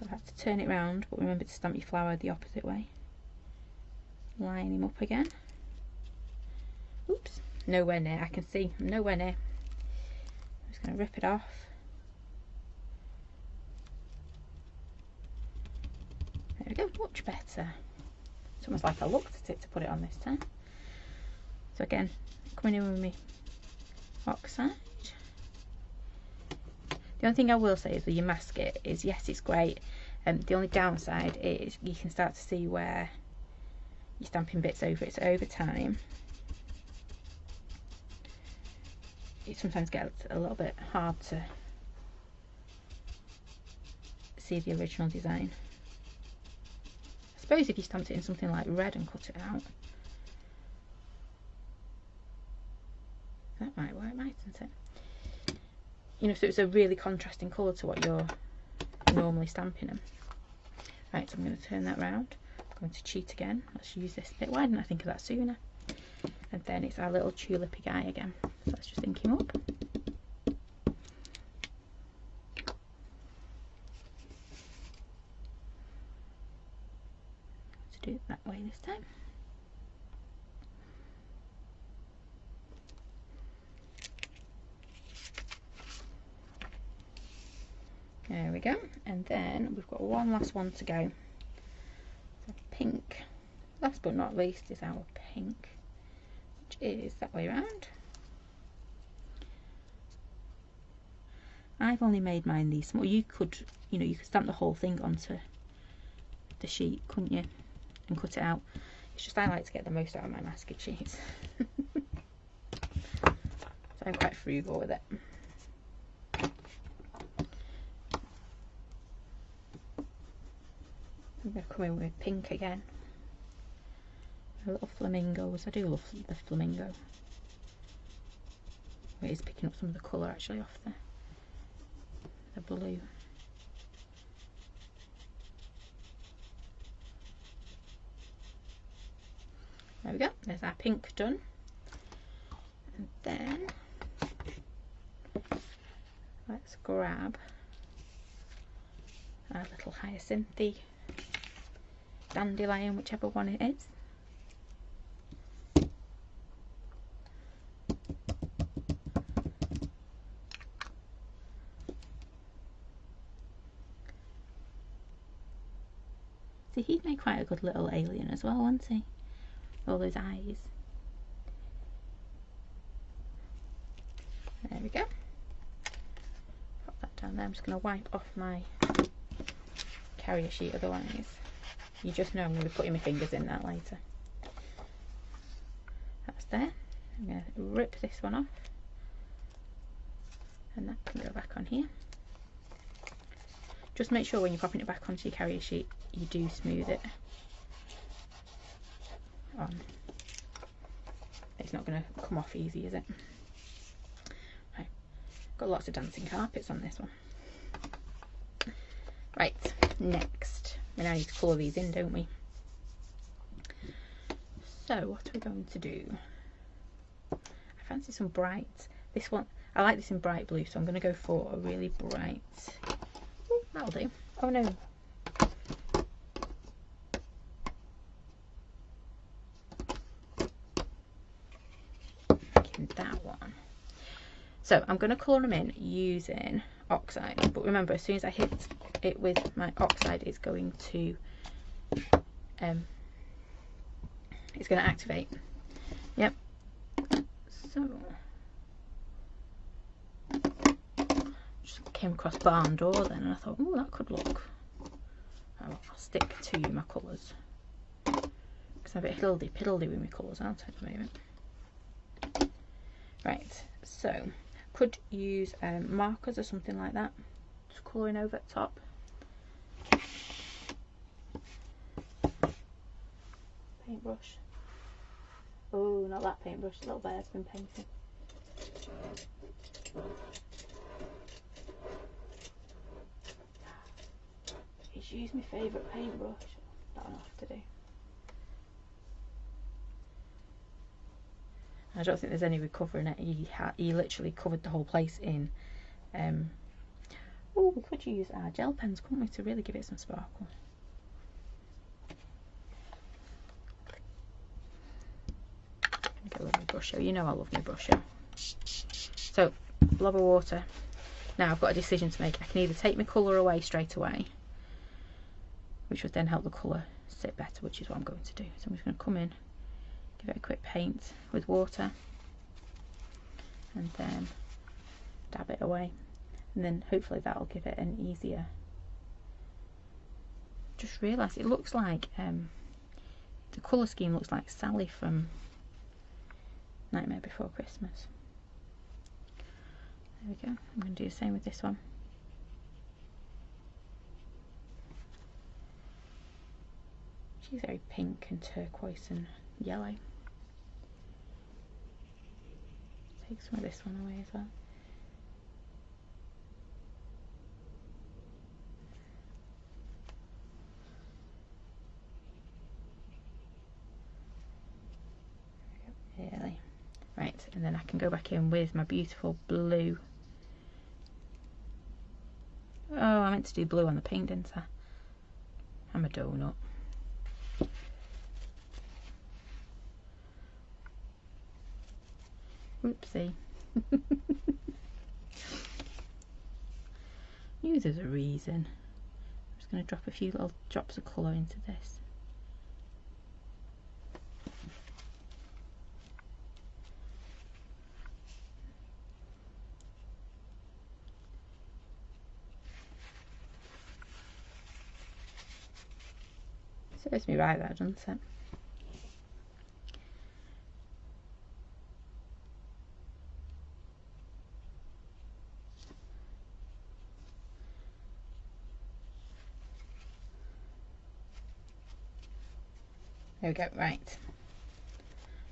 So I have to turn it round, but remember to stamp your flower the opposite way. Line him up again. Oops, nowhere near. I can see I'm nowhere near. I'm just going to rip it off. There we go, much better. It's almost like I looked at it to put it on this time. So again, coming in with my oxide. The only thing I will say is when you mask it is, yes, it's great. The only downside is you can start to see where you're stamping bits over it. So over time, it sometimes gets a little bit hard to see the original design. I suppose if you stamped it in something like red and cut it out, that might work, mightn't it? You know, so it's a really contrasting colour to what you're normally stamping them. Right, so I'm going to turn that round. I'm going to cheat again. Let's use this bit. Why didn't I think of that sooner? And then it's our little tulipy guy again. So let's just ink him up. Let's do it that way this time. There we go, and then we've got one last one to go. So pink, last but not least, is our pink, which is that way around. I've only made mine these small. You could, you know, you could stamp the whole thing onto the sheet, couldn't you, and cut it out. It's just I like to get the most out of my masking sheets. So I'm quite frugal with it. I'm going to come in with pink again. A little flamingos. I do love the flamingo. It is picking up some of the colour actually off the blue. There we go. There's our pink done. And then let's grab our little hyacinthy, dandelion, whichever one it is. See, he'd make quite a good little alien as well, wouldn't he? All those eyes. There we go. Pop that down there. I'm just going to wipe off my carrier sheet, otherwise you just know I'm going to be putting my fingers in that later. That's there. I'm going to rip this one off, and that can go back on here. Just make sure when you're popping it back onto your carrier sheet, you do smooth it on. It's not going to come off easy, is it? Right. Got lots of dancing carpets on this one. Right, next. We now need to colour these in, don't we? So what are we going to do? I fancy some bright. This one, I like this in bright blue, so I'm going to go for a really bright. Ooh, that'll do. Oh no. That one. So I'm going to colour them in using oxide, but remember, as soon as I hit it with my oxide, it's going to activate. Yep. So just came across barn door then, and I thought, oh, that could look. I'll stick to my colours because I'm a bit hiddly-piddly with my colours, aren't I, at the moment? Right, so could use markers or something like that. Just colouring over at top. Paintbrush. Oh, not that paintbrush, the little bear's been painting. He's used my favourite paintbrush. That'll have to do. I don't think there's any recovering it. He literally covered the whole place in. Oh, we could use our gel pens, couldn't we, to really give it some sparkle. Get a little brush show. You know I love my brush show. So, blob of water. Now I've got a decision to make. I can either take my colour away straight away, which would then help the colour sit better, which is what I'm going to do. So I'm just going to come in, give it a quick paint with water and then dab it away, and then hopefully that'll give it an easier. Just realised it looks like the colour scheme looks like Sally from Nightmare Before Christmas. There we go. I'm going to do the same with this one. She's very pink and turquoise and yellow. Take some of this one away as well. Really. Right, and then I can go back in with my beautiful blue. Oh, I meant to do blue on the pink, didn't I? I'm a donut. Oopsie. Knew there's a reason. I'm just going to drop a few little drops of colour into this. Serves me right, that, doesn't it? There we go, right.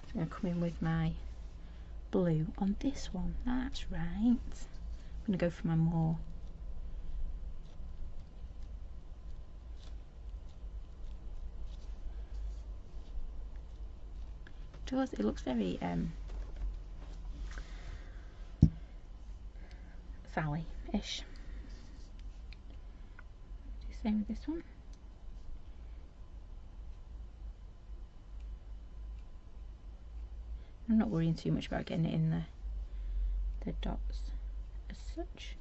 I'm going to come in with my blue on this one. That's right. I'm going to go for my more it looks very Sally-ish. Do the same with this one. I'm not worrying too much about getting it in the dots as such.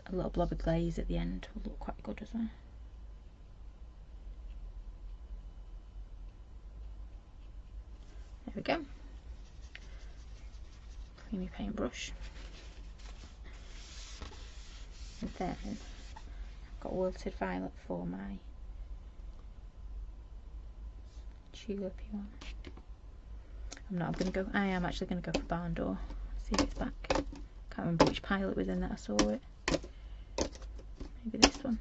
A little blob of glaze at the end will look quite good as well. There we go. Creamy paintbrush. And then I've got wilted violet for my tulipy one. I am actually going to go for barn door. See if it's back. Can't remember which pile it was in that I saw it. Maybe this one.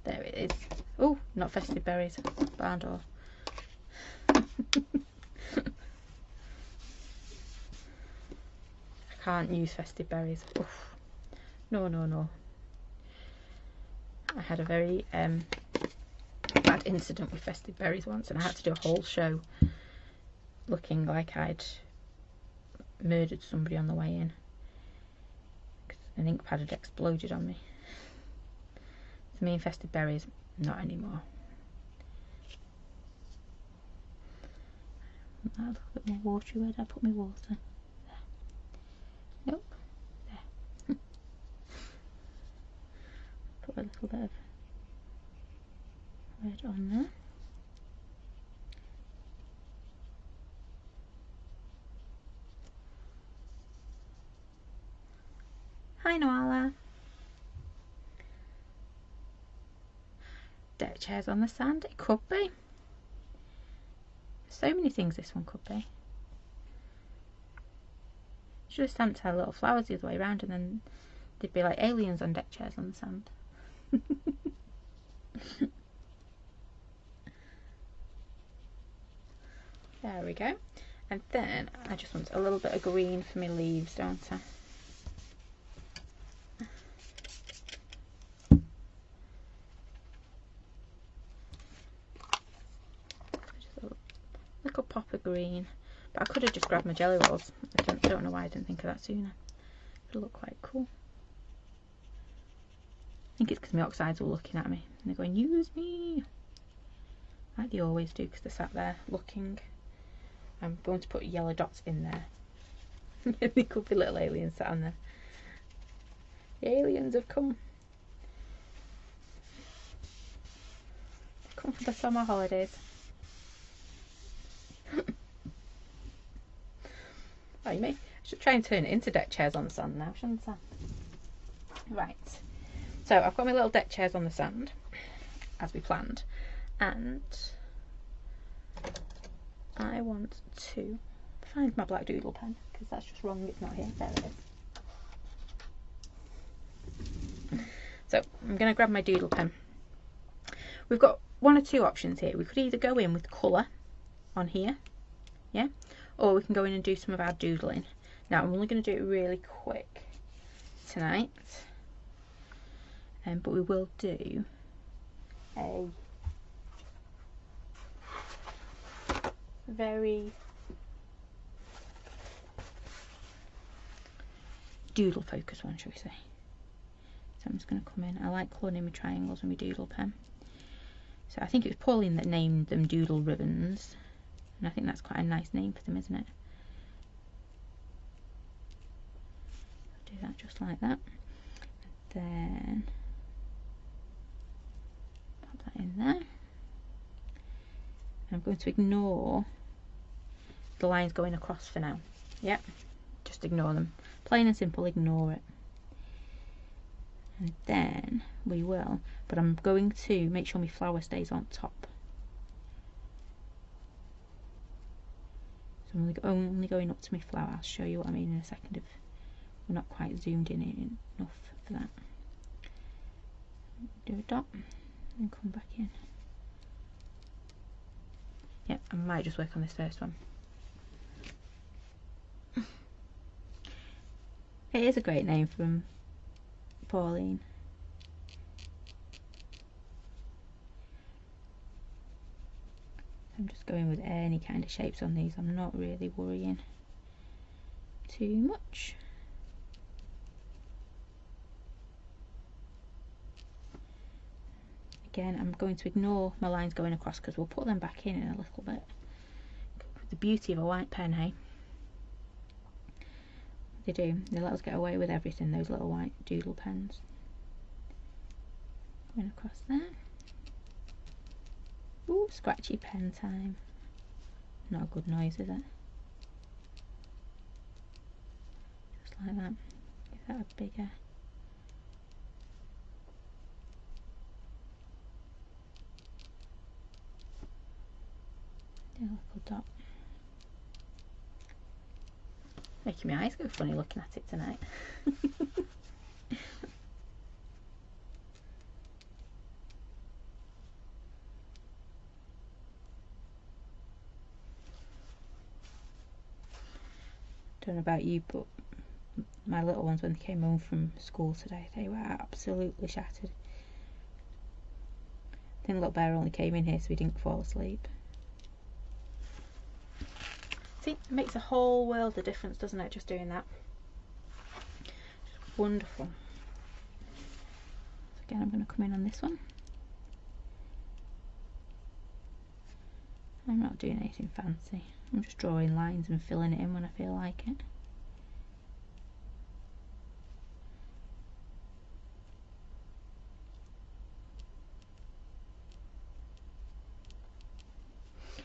There it is. Oh, not festive berries. Barn door. I can't use festive berries. Oof. No, no, no. I had a very bad incident with festive berries once, and I had to do a whole show looking like I'd murdered somebody on the way in because an ink pad had exploded on me. For me, festive berries, not anymore. A little bit more watery. Where did I put my water? There. Nope. There. Put a little bit of red on there. Hi Noala. Deck chairs on the sand. It could be. So many things this one could be. Should have stamped our little flowers the other way around, and then they'd be like aliens on deck chairs on the sand. There we go. And then I just want a little bit of green for my leaves, don't I? Little pop of green, but I could have just grabbed my jelly rolls. I don't know why I didn't think of that sooner. It'll look quite cool. I think it's because my oxides were looking at me and they're going, use me, like they always do, because they're sat there looking. I'm going to put yellow dots in there. There could be little aliens sat on there. The aliens have come. They've come for the summer holidays. Oh, you may. I should try and turn it into deck chairs on the sand now, shouldn't I? Right. So I've got my little deck chairs on the sand, as we planned, and I want to find my black doodle pen, because that's just wrong, it's not here. There it is. So I'm going to grab my doodle pen. We've got one or two options here. We could either go in with colour on here, yeah, or we can go in and do some of our doodling. Now I'm only going to do it really quick tonight, but we will do a very doodle focus one, shall we say. So I'm just going to come in. I like colouring in my triangles with my doodle pen. So I think it was Pauline that named them Doodle Ribbons, and I think that's quite a nice name for them, isn't it? Do that just like that, and then pop that in there. And I'm going to ignore the lines going across for now. Yep, just ignore them. Plain and simple, ignore it. And then we will, but I'm going to make sure my flower stays on top. So I'm only going up to my flower. I'll show you what I mean in a second if we're not quite zoomed in enough for that. Do a dot and come back in. Yep, I might just work on this first one. It is a great name from Pauline. I'm just going with any kind of shapes on these. I'm not really worrying too much. Again, I'm going to ignore my lines going across because we'll put them back in a little bit. The beauty of a white pen, hey? They do. They let us get away with everything, those little white doodle pens. Going across there. Ooh, scratchy pen time. Not a good noise, is it? Just like that. Give that a bigger. Do a little dot. Making my eyes go funny looking at it tonight. Don't know about you, but my little ones, when they came home from school today, they were absolutely shattered. I think little bear only came in here so he didn't fall asleep. See, it makes a whole world of difference, doesn't it, just doing that? Just wonderful. So again, I'm going to come in on this one. I'm not doing anything fancy. I'm just drawing lines and filling it in when I feel like it.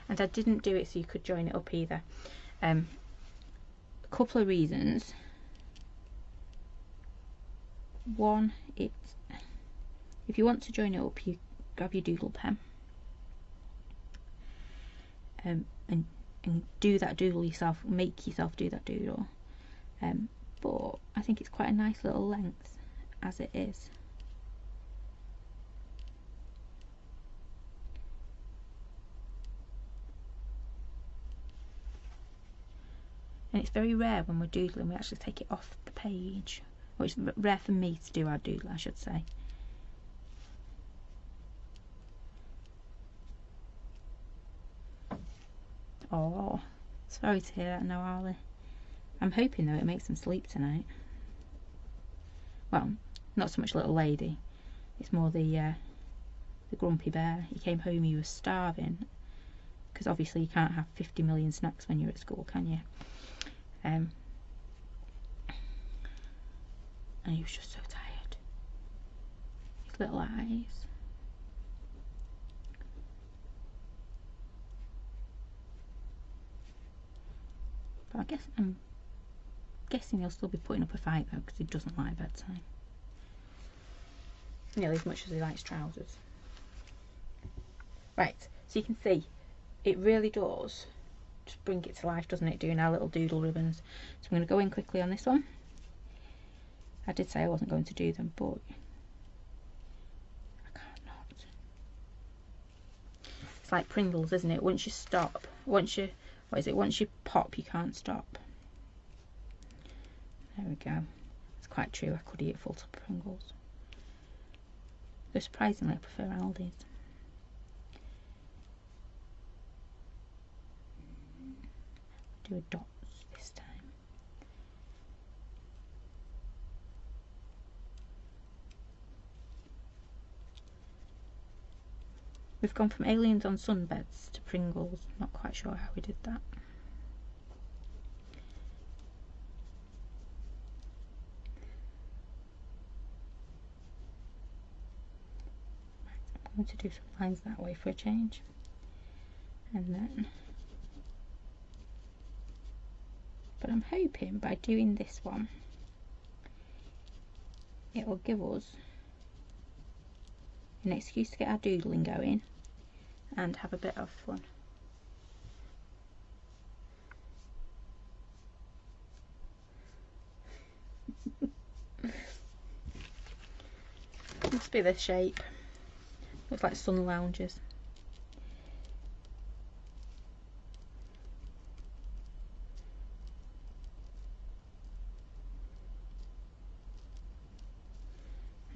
And I didn't do it so you could join it up either. A couple of reasons. One, it's if you want to join it up, you grab your doodle pen and do that doodle yourself, make yourself do that doodle. But I think it's quite a nice little length as it is. And it's very rare when we're doodling we actually take it off the page. Well, it's rare for me to do our doodle, I should say. Oh, sorry to hear that now, Arlie. I'm hoping though it makes them sleep tonight. Well, not so much little lady. It's more the grumpy bear. He came home, he was starving. Because obviously you can't have 50 million snacks when you're at school, can you? And he was just so tired. His little eyes. But I guess I'm guessing he'll still be putting up a fight though, because he doesn't like bedtime. Nearly as much as he likes trousers. Right, so you can see, it really does just bring it to life, doesn't it, doing our little doodle ribbons. So I'm going to go in quickly on this one. I did say I wasn't going to do them, but I can't not. It's like Pringles, isn't it? Once you stop, once you pop, you can't stop. There we go. It's quite true, I could eat a full tub of Pringles. Though surprisingly I prefer Aldi's. Do a dots this time. We've gone from aliens on sunbeds to Pringles. Not quite sure how we did that. I'm going to do some lines that way for a change. And then, but I'm hoping by doing this one, it will give us an excuse to get our doodling going and have a bit of fun. Must be this shape. Looks like sun lounges.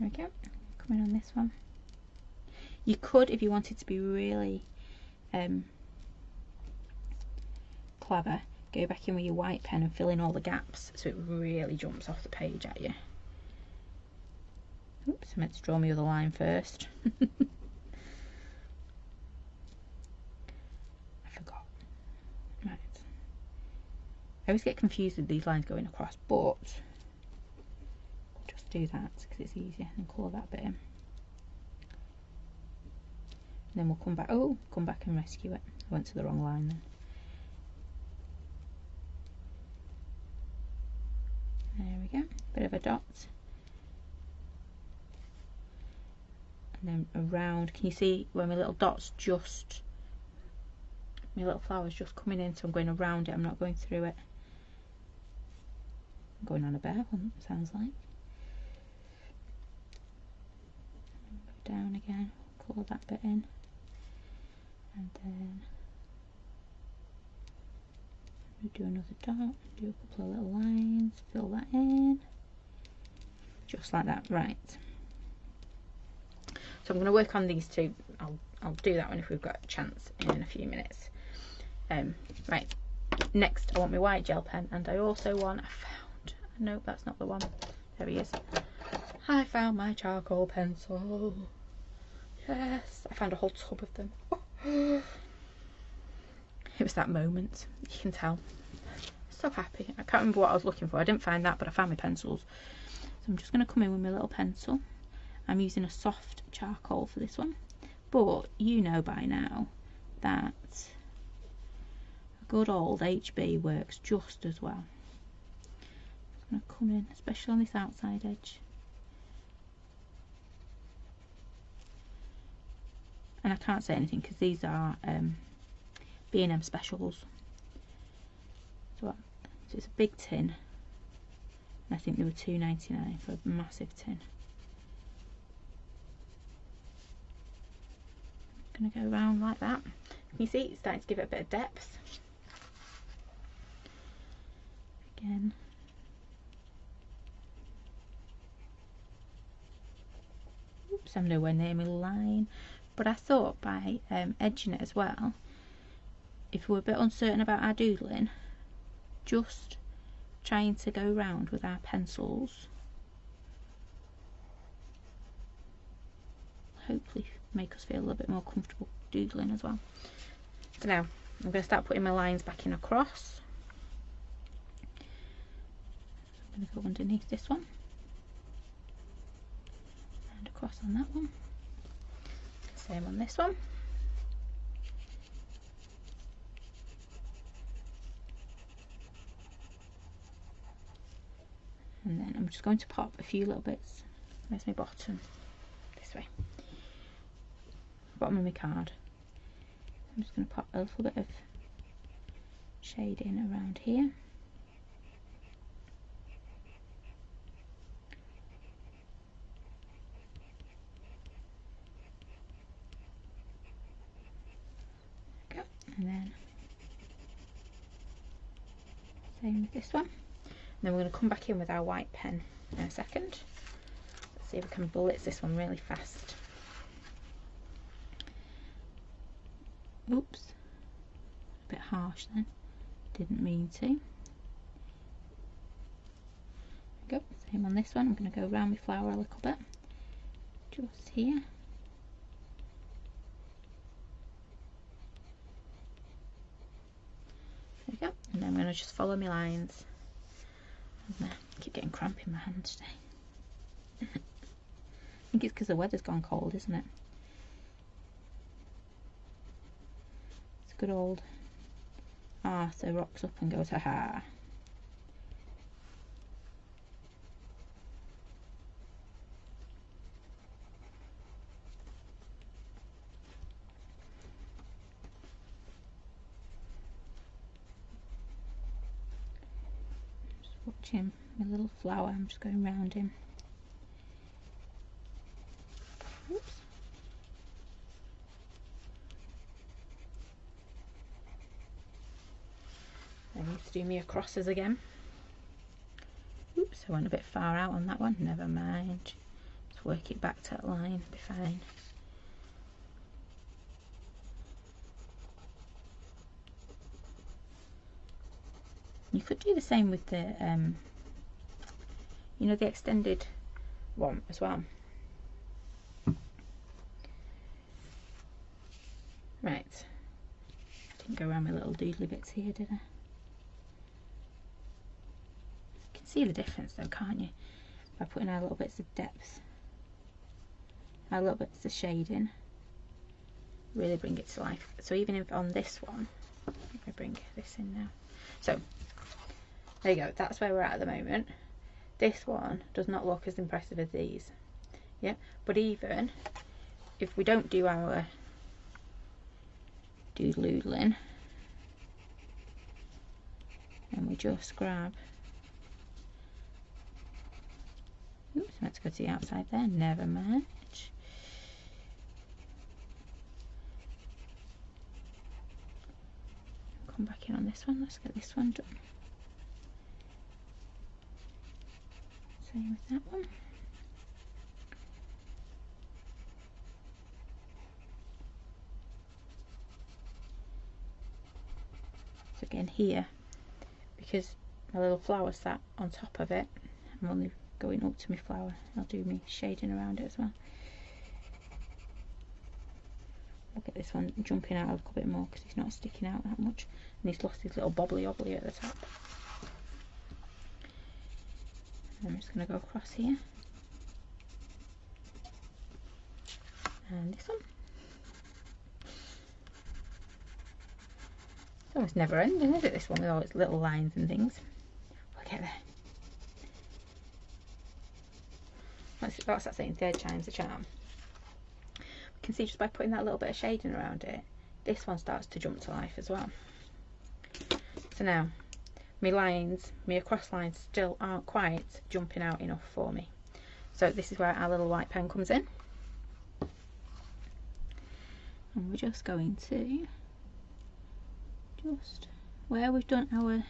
There we go. Coming on this one. You could, if you wanted to be really clever, go back in with your white pen and fill in all the gaps so it really jumps off the page at you. Oops, I meant to draw my other line first. I forgot. Right. I always get confused with these lines going across, but just do that because it's easier and colour that bit in. And then we'll come back. Oh, come back and rescue it. I went to the wrong line then. There we go. Bit of a dot. And then around, can you see where my little dot's just, my little flower's just coming in, so I'm going around it, I'm not going through it. I'm going on a bear one, it sounds like. Go down again, colour that bit in. And then we do another dot, do a couple of little lines, fill that in. Just like that, right. So I'm going to work on these two. I'll do that one if we've got a chance in a few minutes. Right, next I want my white gel pen, and I also want, nope, that's not the one. There he is. I found my charcoal pencil. Yes, I found a whole tub of them. Oh. It was that moment, you can tell. So happy. I can't remember what I was looking for. I didn't find that, but I found my pencils. So I'm just going to come in with my little pencil. I'm using a soft charcoal for this one, but you know by now that a good old HB works just as well. I'm going to come in, especially on this outside edge. And I can't say anything because these are B&M specials. So it's a big tin, and I think they were £2.99 for a massive tin. Going to go around like that. Can you see it's starting to give it a bit of depth again. Oops, I'm nowhere near my line, but I thought by edging it as well, if we're a bit uncertain about our doodling, just trying to go round with our pencils, hopefully make us feel a little bit more comfortable doodling as well. So now I'm going to start putting my lines back in across. I'm going to go underneath this one and across on that one. Same on this one. And then I'm just going to pop a few little bits. Where's my bottom? This way. Bottom of my card. I'm just going to pop a little bit of shading around here. There we go. And then same with this one. And then we're going to come back in with our white pen in a second. Let's see if we can blitz this one really fast. Oops, a bit harsh then, didn't mean to. There we go, same on this one. I'm going to go around my flower a little bit, just here. There we go, and then I'm going to just follow my lines. I keep getting cramp in my hand today. I think it's because the weather's gone cold, isn't it? Good old Arthur rocks up and goes, ha. Just watching my little flower, I'm just going round him. Oops. I need to do me crosses again. Oops, I went a bit far out on that one. Never mind. Just work it back to that line. Be fine. You could do the same with the, you know, the extended one as well. Right. Didn't go around my little doodly bits here, did I? See the difference though, can't you? By putting our little bits of depth, our little bits of shading, really bring it to life. So even if on this one, if I bring this in now, so there you go, that's where we're at the moment. This one does not look as impressive as these, yeah, but even if we don't do our doodling and we just grab, oops, I meant to go to the outside there, never mind. Come back in on this one, let's get this one done. Same with that one. So again here, because my little flower sat on top of it, I'm only going up to my flower. I'll do me shading around it as well. Look at this one jumping out a little bit more because he's not sticking out that much, and he's lost his little bobbly obbly at the top. And I'm just going to go across here, and this one. It's almost never ending, is it, this one, with all its little lines and things. We'll get there. That's that saying, third time's the charm. We can see just by putting that little bit of shading around it, this one starts to jump to life as well. So now, my lines, my across lines still aren't quite jumping out enough for me. So this is where our little white pen comes in. And we're just going to, just where we've done our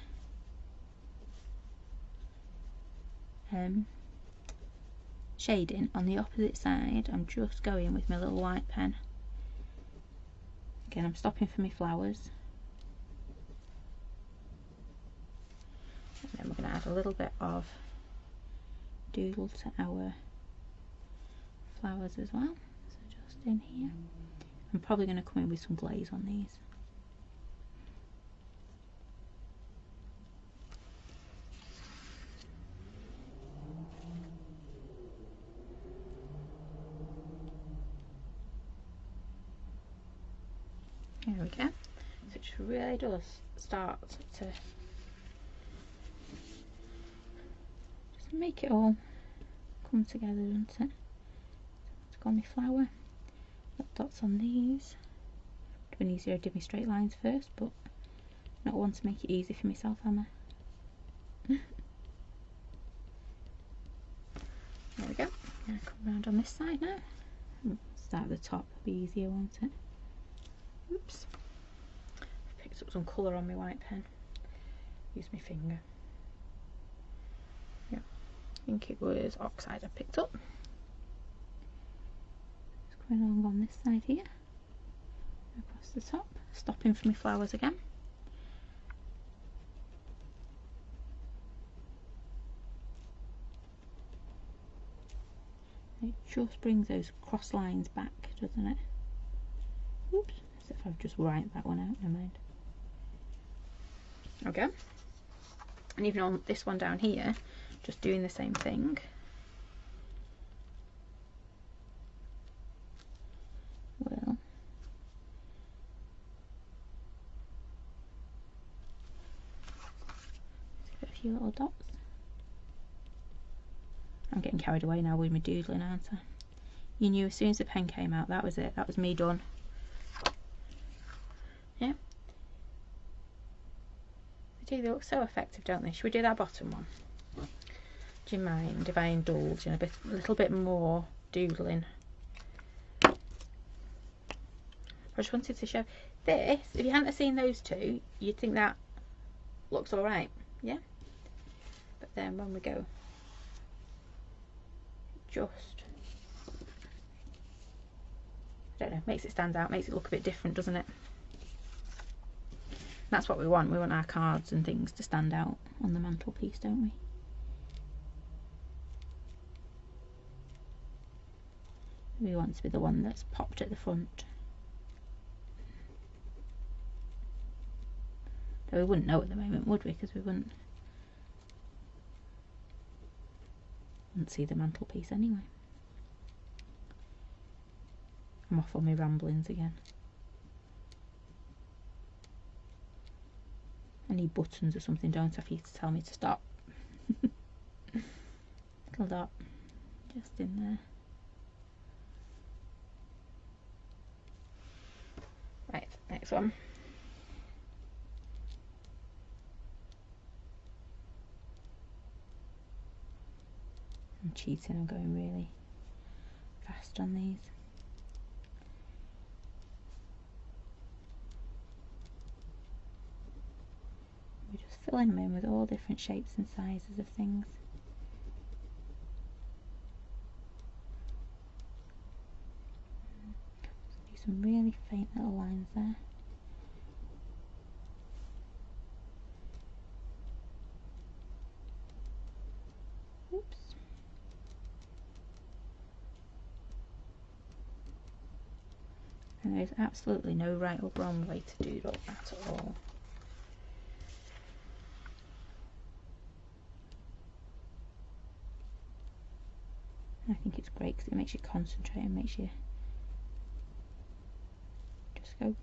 shading on the opposite side, I'm just going with my little white pen. Again, I'm stopping for my flowers. And then we're going to add a little bit of doodle to our flowers as well. So just in here. I'm probably going to come in with some glaze on these. There we go. So it just really does start to just just make it all come together, doesn't it? Let's go on my flower. Got dots on these. It would have been easier to do my straight lines first, but not one to make it easy for myself, am I? There we go. Come round on this side now. Start at the top, it'll be easier, won't it? Oops. I've picked up some colour on my white pen. Use my finger. Yeah, I think it was oxide I picked up. Just going along on this side here. Across the top. Stopping for my flowers again. It just brings those cross lines back, doesn't it? Oops, as if I've just write that one out, never mind. Okay. And even on this one down here, just doing the same thing. Well, a few little dots. I'm getting carried away now with my doodling, aren't I? You knew as soon as the pen came out, that was it. That was me done. Yeah. They look so effective, don't they? Should we do that bottom one? Do you mind if I indulge in a little bit more doodling? I just wanted to show this. If you hadn't seen those two, you'd think that looks alright, yeah? But then when we go, just, I don't know, makes it stand out, makes it look a bit different, doesn't it? That's what we want. We want our cards and things to stand out on the mantelpiece, don't we? We want to be the one that's popped at the front. Though we wouldn't know at the moment, would we? Because we wouldn't see the mantelpiece anyway. I'm off on my ramblings again. I need buttons or something, don't I, for you to tell me to stop. Little dot just in there. Right, next one. I'm cheating, I'm going really fast on these. We're just filling them in with all different shapes and sizes of things. Do some really faint little lines there. Oops. And there's absolutely no right or wrong way to doodle at all. I think it's great because it makes you concentrate and makes you just go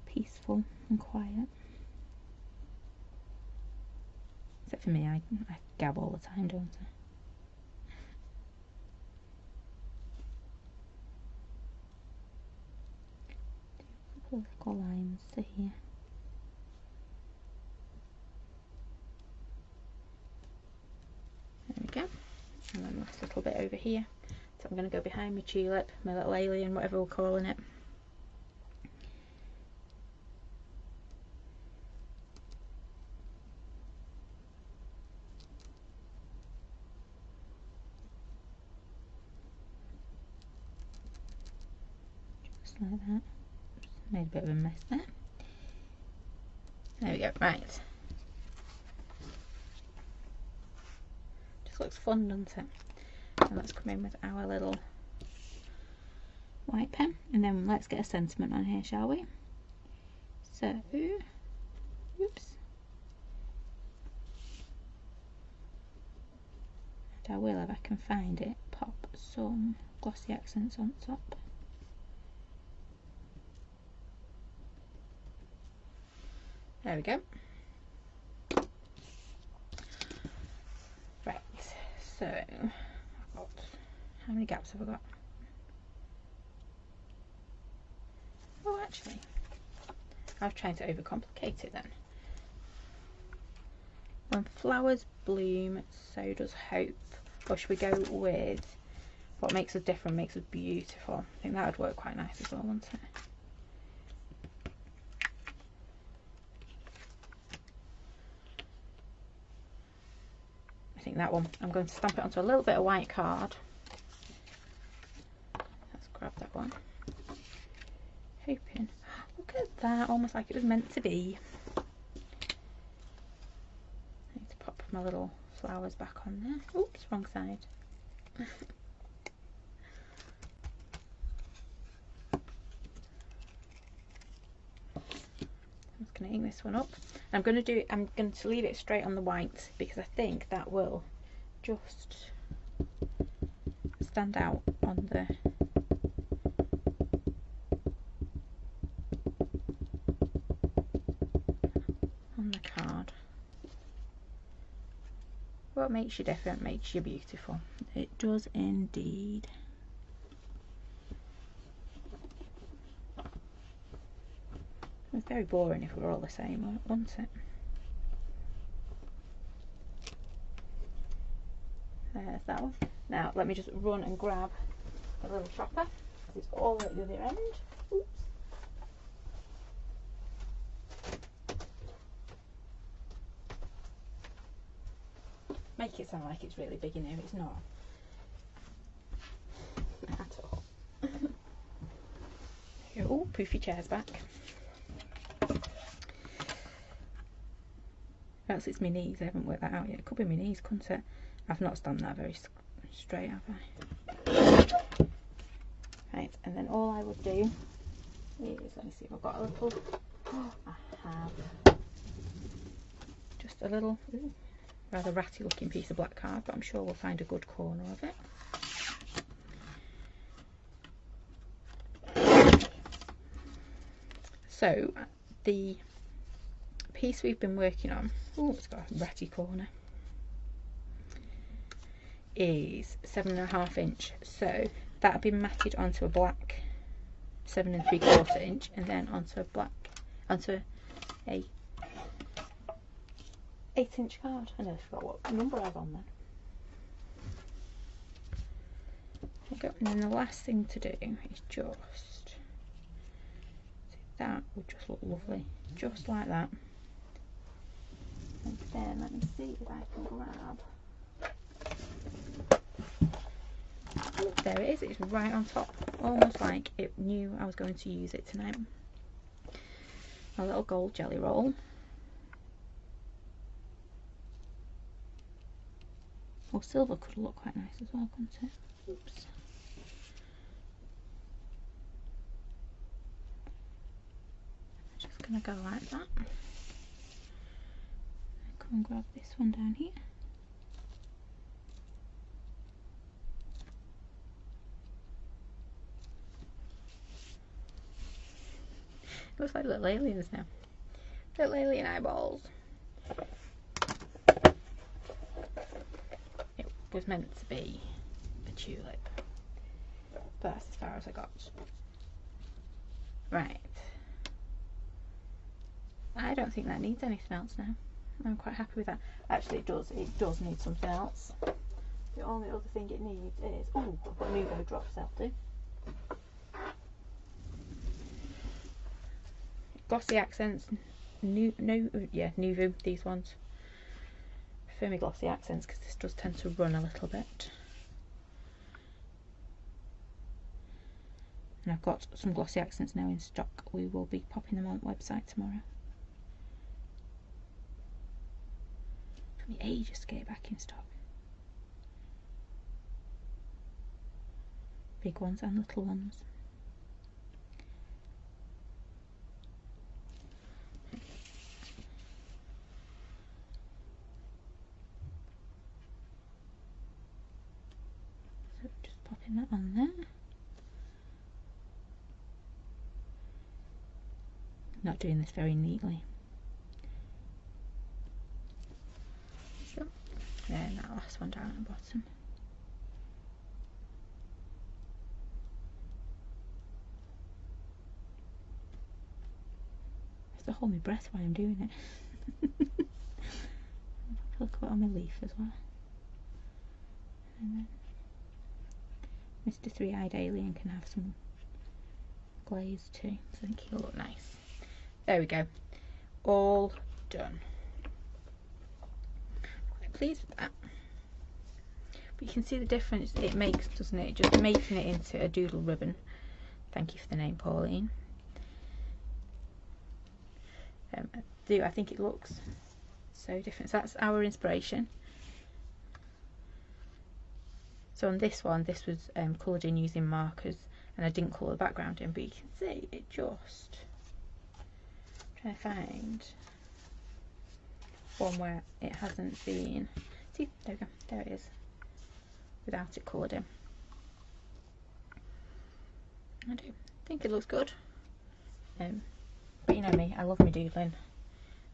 peaceful and quiet. Except for me, I gab all the time, don't I? Do a couple of little lines to here. There we go. And then last little bit over here. So I'm going to go behind my tulip, my little alien, whatever we're calling it. Just like that. Just made a bit of a mess there. There we go, right. Just looks fun, doesn't it? And let's come in with our little white pen, and then let's get a sentiment on here, shall we? So, oops. And I will, if I can find it, pop some glossy accents on top. There we go. So, I've got, how many gaps have I got? Oh, actually, I was trying to overcomplicate it then. When flowers bloom, so does hope. Or should we go with what makes us different, makes us beautiful? I think that would work quite nice as well, wouldn't it? I think that one. I'm going to stamp it onto a little bit of white card. Let's grab that one. Hoping. Look at that, almost like it was meant to be. I need to pop my little flowers back on there. Oops, wrong side. I'm just going to ink this one up. I'm going to leave it straight on the white because I think that will just stand out on the card. What makes you different makes you beautiful. It does indeed. It's very boring if we were all the same, wouldn't it? There's that one. Now let me just run and grab a little chopper. It's all at the other end. Oops. Make it sound like it's really big in here. It's not at all. Oh, poofy chair's back. Perhaps it's my knees. I haven't worked that out yet. It could be my knees, couldn't it? I've not stamped that very straight, have I? Right, and then all I would do is, let me see if I've got a little. Oh, I have just a little, rather ratty looking piece of black card, but I'm sure we'll find a good corner of it. So the piece we've been working on, oh, it's got a ratty corner, is 7.5 inch. So that'll be matted onto a black 7 3/4 inch, and then onto a 8-inch card. I nearly forgot what number I was on then. Okay, and then the last thing to do is just, that would just look lovely, just like that. And then let me see if I can grab. There it is, it's right on top, almost like it knew I was going to use it tonight. A little gold jelly roll. Or silver could look quite nice as well, couldn't it? Oops. I'm just going to go like that. Come and grab this one down here. Looks like little aliens now. Little alien eyeballs. It was meant to be a tulip, but that's as far as I got. Right. I don't think that needs anything else now. I'm quite happy with that. Actually, it does need something else. The only other thing it needs is, oh, I've got Nuvo drops out too. Glossy Accents, Nuvo, these ones. I prefer my Glossy Accents because this does tend to run a little bit. And I've got some Glossy Accents now in stock. We will be popping them on the website tomorrow. It took me ages to get it back in stock. Big ones and little ones. So just popping that on there. Not doing this very neatly. So, then that'll last one down at the bottom. I have to hold my breath while I'm doing it. Look at it on my leaf as well. And then Mr. Three-Eyed Alien can have some glaze too, so I think he'll look nice. There we go, all done. Quite pleased with that. But you can see the difference it makes, doesn't it? Just making it into a doodle ribbon. Thank you for the name, Pauline. I think it looks so different. So that's our inspiration. So on this one, this was coloured in using markers, and I didn't colour the background in, but you can see it just, I'm trying to find one where it hasn't been, see, there we go, there it is, without it coloured in. I do think it looks good, but you know me, I love my doodling.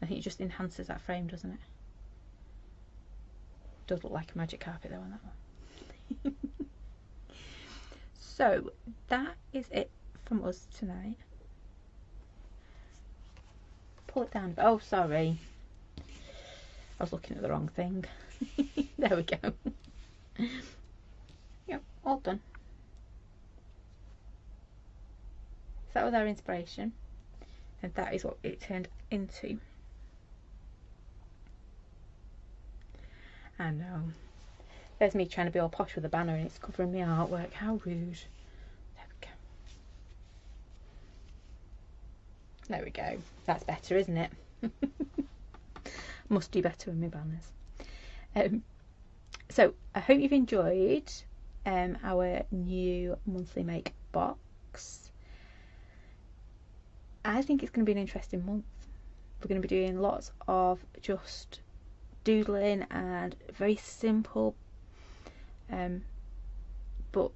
I think it just enhances that frame, doesn't it? Does look like a magic carpet though on that one. So that is it from us tonight. Pull it down. Oh, sorry, I was looking at the wrong thing. There we go. Yep, all done. So that was our inspiration, and that is what it turned into. I know. There's me trying to be all posh with a banner and it's covering my artwork. How rude. There we go. There we go. That's better, isn't it? Must do better with my banners. So I hope you've enjoyed our new monthly make box. I think it's going to be an interesting month. We're going to be doing lots of just doodling and very simple, but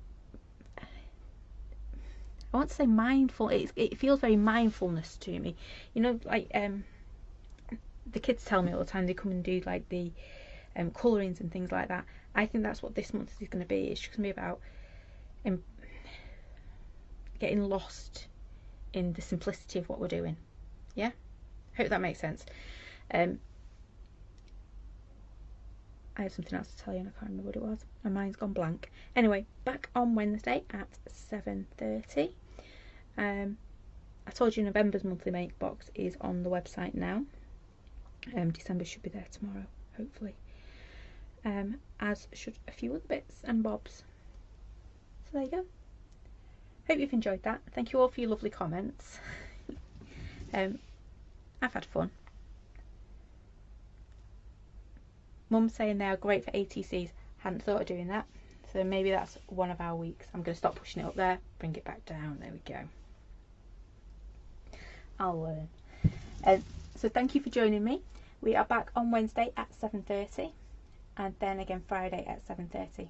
I want to say mindful. It feels very mindfulness to me, you know, like the kids tell me all the time they come and do like the colourings and things like that. I think that's what this month is going to be. It's just going to be about getting lost in the simplicity of what we're doing. Yeah, hope that makes sense. I had something else to tell you and I can't remember what it was. My mind's gone blank. Anyway, back on Wednesday at 7:30. I told you November's monthly make box is on the website now. December should be there tomorrow, hopefully. As should a few other bits and bobs. So there you go. Hope you've enjoyed that. Thank you all for your lovely comments. I've had fun. Mum's saying they are great for ATCs. Hadn't thought of doing that. So maybe that's one of our weeks. I'm going to stop pushing it up there, bring it back down. There we go. I'll learn. So thank you for joining me. We are back on Wednesday at 7:30 and then again Friday at 7:30.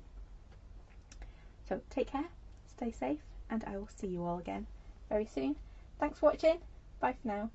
So take care, stay safe, and I will see you all again very soon. Thanks for watching. Bye for now.